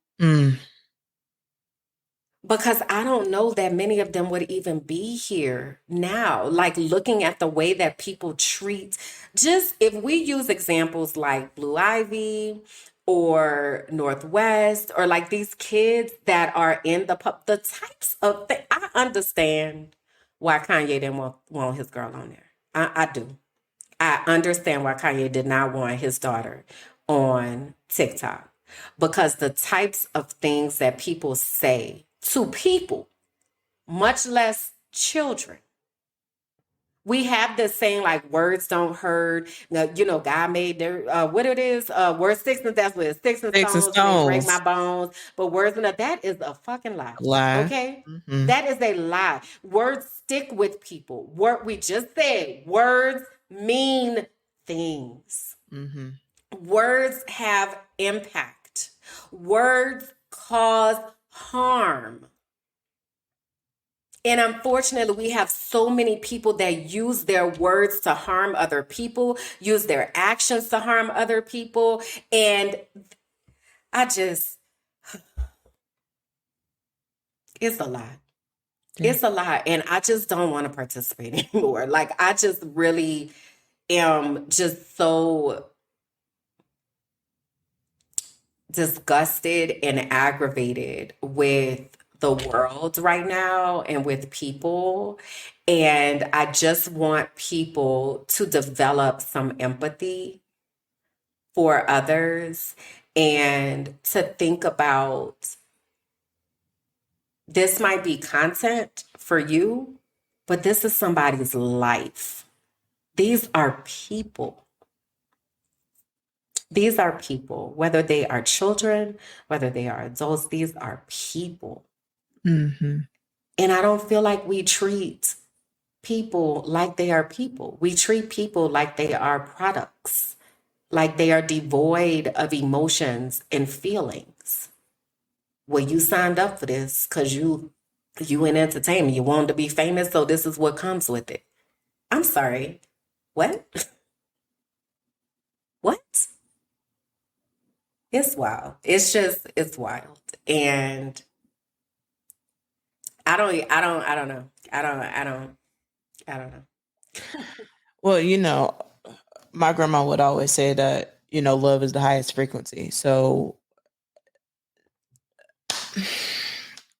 Because I don't know that many of them would even be here now. Like, looking at the way that people treat, just if we use examples like Blue Ivy or Northwest, or like these kids that are in the types of things, I understand why Kanye didn't want his girl on there. I do. I understand why Kanye did not want his daughter on TikTok, because the types of things that people say to people, much less children. We have this saying like, words don't hurt. God made their what it is. Words sticks and that's what it is. Sticks and Sticks and stones may break stones. my bones, but words and that is a fucking lie. Lie. Okay, that is a lie. Words stick with people. We just said words mean things. Words have impact. Words cause harm. And unfortunately, we have so many people that use their words to harm other people, use their actions to harm other people. And it's a lot. Yeah. It's a lot. And I just don't want to participate anymore. Like, I just really am just so disgusted and aggravated with the world right now and with people. And I just want people to develop some empathy for others and to think about, this might be content for you, but this is somebody's life. These are people. These are people, whether they are children, whether they are adults, these are people. And I don't feel like we treat people like they are people. We treat people like they are products, like they are devoid of emotions and feelings. Well, you signed up for this because you in entertainment. You wanted to be famous, so this is what comes with it. I'm sorry. What? What? It's wild. It's wild. And I don't know. I don't know. Well, my grandma would always say that, love is the highest frequency. So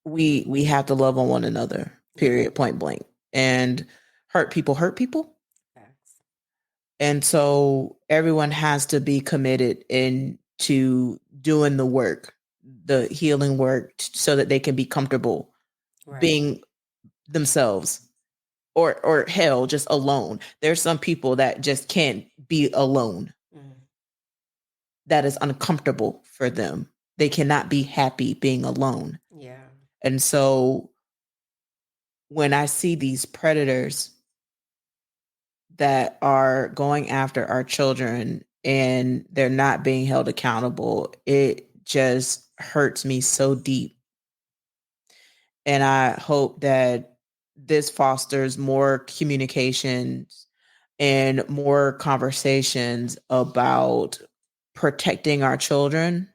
we have to love on one another, period, point blank. And hurt people hurt people. And so everyone has to be committed into doing the work, the healing work, so that they can be comfortable being themselves, or hell, just alone. There's some people that just can't be alone. That is uncomfortable for them. They cannot be happy being alone. Yeah. And so when I see these predators that are going after our children and they're not being held accountable, it just hurts me so deep. And I hope that this fosters more communications and more conversations about protecting our children,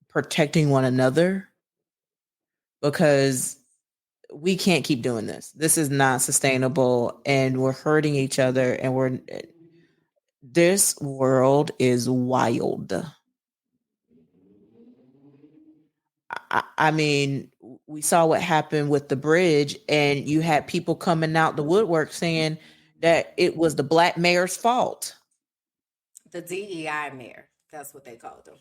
protecting one another, because we can't keep doing this. This is not sustainable, and we're hurting each other, and this world is wild. I mean, we saw what happened with the bridge, and you had people coming out the woodwork saying that it was the black mayor's fault. The DEI mayor, that's what they called them.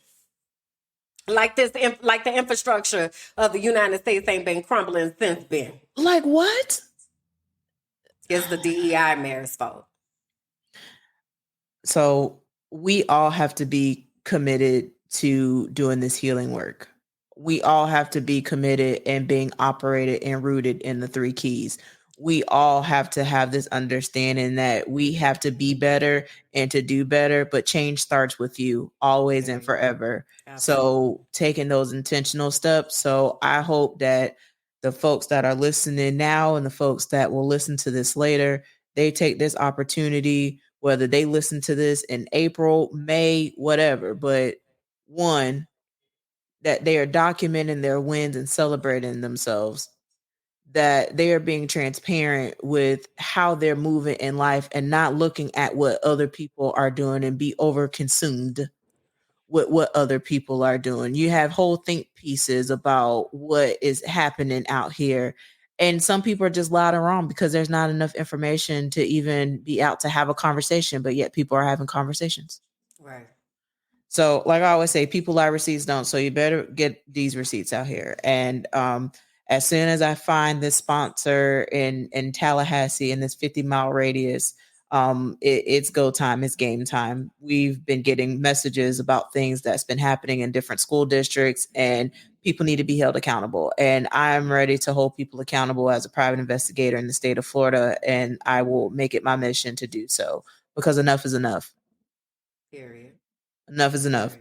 Like like the infrastructure of the United States ain't been crumbling since then. Like what? It's the DEI mayor's fault. So we all have to be committed to doing this healing work. We all have to be committed and being operated and rooted in the three keys. We all have to have this understanding that we have to be better and to do better, but change starts with you always and forever. Absolutely. So taking those intentional steps. So I hope that the folks that are listening now and the folks that will listen to this later, they take this opportunity, whether they listen to this in April, May, whatever, but one, that they are documenting their wins and celebrating themselves, that they are being transparent with how they're moving in life and not looking at what other people are doing and be over consumed with what other people are doing. You have whole think pieces about what is happening out here. And some people are just loud and wrong because there's not enough information to even be out to have a conversation, but yet people are having conversations. Right. So, like I always say, people lie, receipts don't. So you better get these receipts out here. And as soon as I find this sponsor in Tallahassee in this 50-mile radius, it's go time, it's game time. We've been getting messages about things that's been happening in different school districts, and people need to be held accountable. And I'm ready to hold people accountable as a private investigator in the state of Florida, and I will make it my mission to do so, because enough is enough. Period. Enough is enough.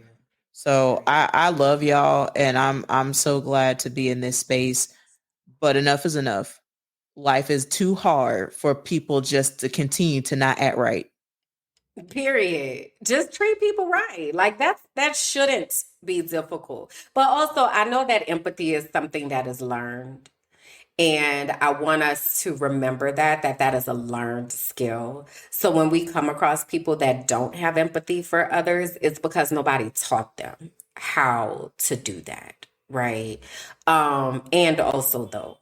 So I love y'all, and I'm so glad to be in this space. But enough is enough. Life is too hard for people just to continue to not act right. Period. Just treat people right. Like that shouldn't be difficult. But also, I know that empathy is something that is learned. And I want us to remember that is a learned skill. So when we come across people that don't have empathy for others, it's because nobody taught them how to do that, right? And also, though,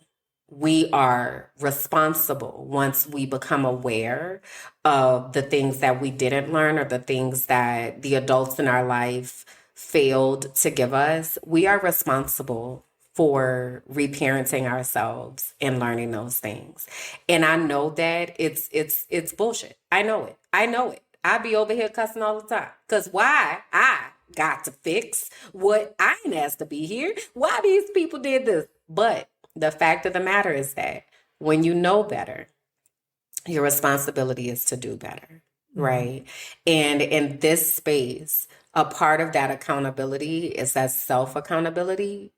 we are responsible once we become aware of the things that we didn't learn or the things that the adults in our life failed to give us. We are responsible for reparenting ourselves and learning those things. And I know that it's bullshit. I know it. I be over here cussing all the time. Cause why? I got to fix what I ain't asked to be here. Why these people did this? But the fact of the matter is that when you know better, your responsibility is to do better, right? And in this space, a part of that accountability is that self-accountability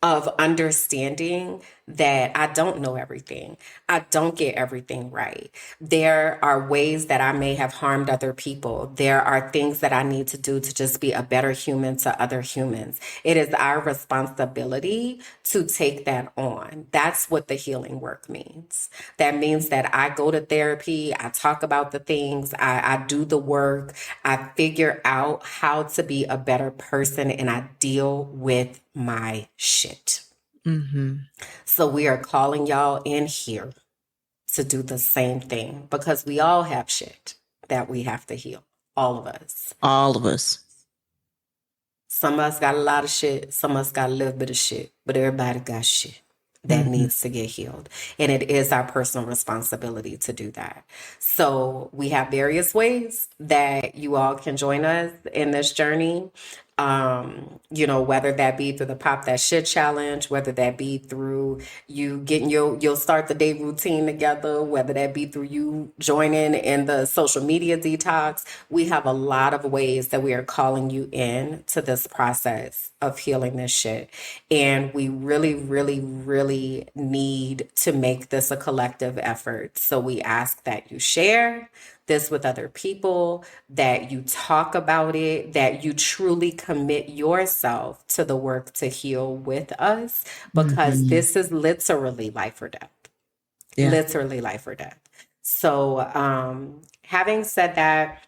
of understanding that I don't know everything. I don't get everything right. There are ways that I may have harmed other people. There are things that I need to do to just be a better human to other humans. It is our responsibility to take that on. That's what the healing work means. That means that I go to therapy, I talk about the things, I do the work, I figure out how to be a better person, and I deal with my shit. So we are calling y'all in here to do the same thing because we all have shit that we have to heal. All of us. All of us. Some of us got a lot of shit. Some of us got a little bit of shit. But everybody got shit that needs to get healed. And it is our personal responsibility to do that. So we have various ways that you all can join us in this journey. Whether that be through the Pop That Shit Challenge, whether that be through you getting you'll start the day routine together, whether that be through you joining in the social media detox. We have a lot of ways that we are calling you in to this process of healing this shit. And we really, really, really need to make this a collective effort. So we ask that you share this with other people, that you talk about it, that you truly commit yourself to the work to heal with us, because this is literally life or death. Yeah. Literally life or death. So having said that,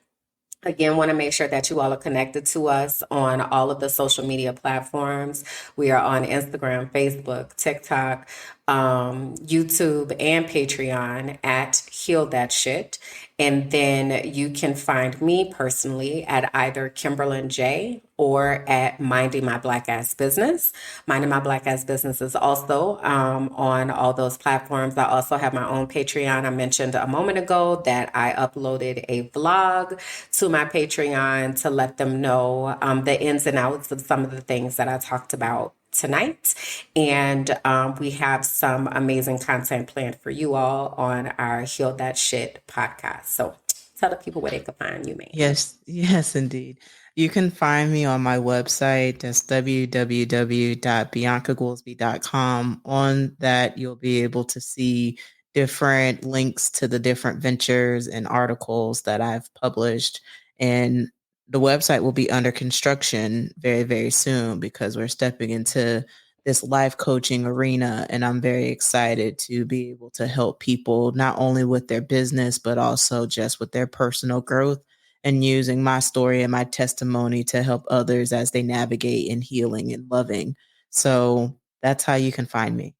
Again, want to make sure that you all are connected to us on all of the social media platforms. We are on Instagram, Facebook, TikTok, YouTube, and Patreon at Heal That Shit. And then you can find me personally at either Kimberlyn J or at Minding My Black Ass Business. Minding My Black Ass Business is also on all those platforms. I also have my own Patreon. I mentioned a moment ago that I uploaded a vlog to my Patreon to let them know the ins and outs of some of the things that I talked about tonight. And we have some amazing content planned for you all on our Heal That Shit podcast. So tell the people where they can find you, man. Yes, indeed. You can find me on my website. That's www.biancagoolsby.com. On that, you'll be able to see different links to the different ventures and articles that I've published. And the website will be under construction very, very soon because we're stepping into this life coaching arena. And I'm very excited to be able to help people not only with their business, but also just with their personal growth and using my story and my testimony to help others as they navigate in healing and loving. So that's how you can find me.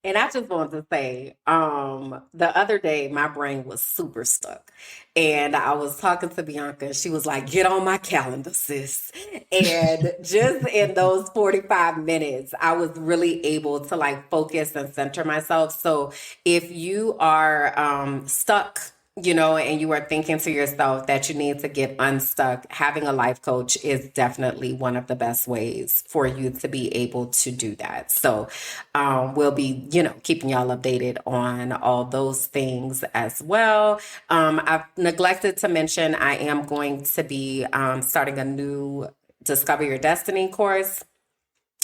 And I just wanted to say, the other day my brain was super stuck. And I was talking to Bianca, and she was like, get on my calendar, sis. And just in those 45 minutes, I was really able to like focus and center myself. So if you are stuck, you know, and you are thinking to yourself that you need to get unstuck, having a life coach is definitely one of the best ways for you to be able to do that. So we'll be, you know, keeping y'all updated on all those things as well. I've neglected to mention I am going to be starting a new Discover Your Destiny course.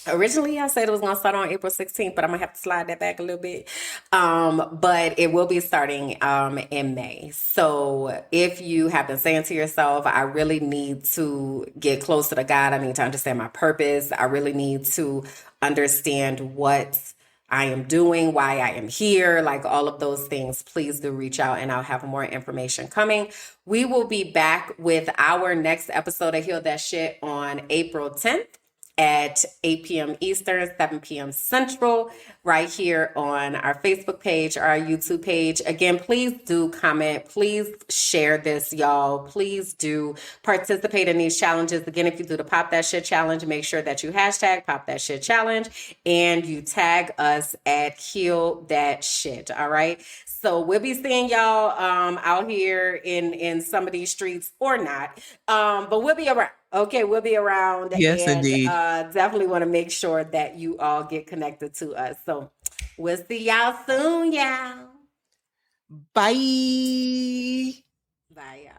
Originally, I said it was going to start on April 16th, but I'm going to have to slide that back a little bit. But it will be starting in May. So if you have been saying to yourself, I really need to get closer to God, I need to understand my purpose, I really need to understand what I am doing, why I am here, like all of those things, please do reach out and I'll have more information coming. We will be back with our next episode of Heal That Shit on April 10th. At 8 p.m. Eastern, 7 p.m. Central, right here on our Facebook page, our YouTube page. Again, please do comment. Please share this, y'all. Please do participate in these challenges. Again, if you do the Pop That Shit Challenge, make sure that you hashtag Pop That Shit Challenge and you tag us at Heal That Shit. All right. So we'll be seeing y'all out here in some of these streets or not. But we'll be around. Okay, we'll be around. Yes, And indeed. definitely want to make sure that you all get connected to us. So we'll see y'all soon, y'all. Bye. Bye, y'all.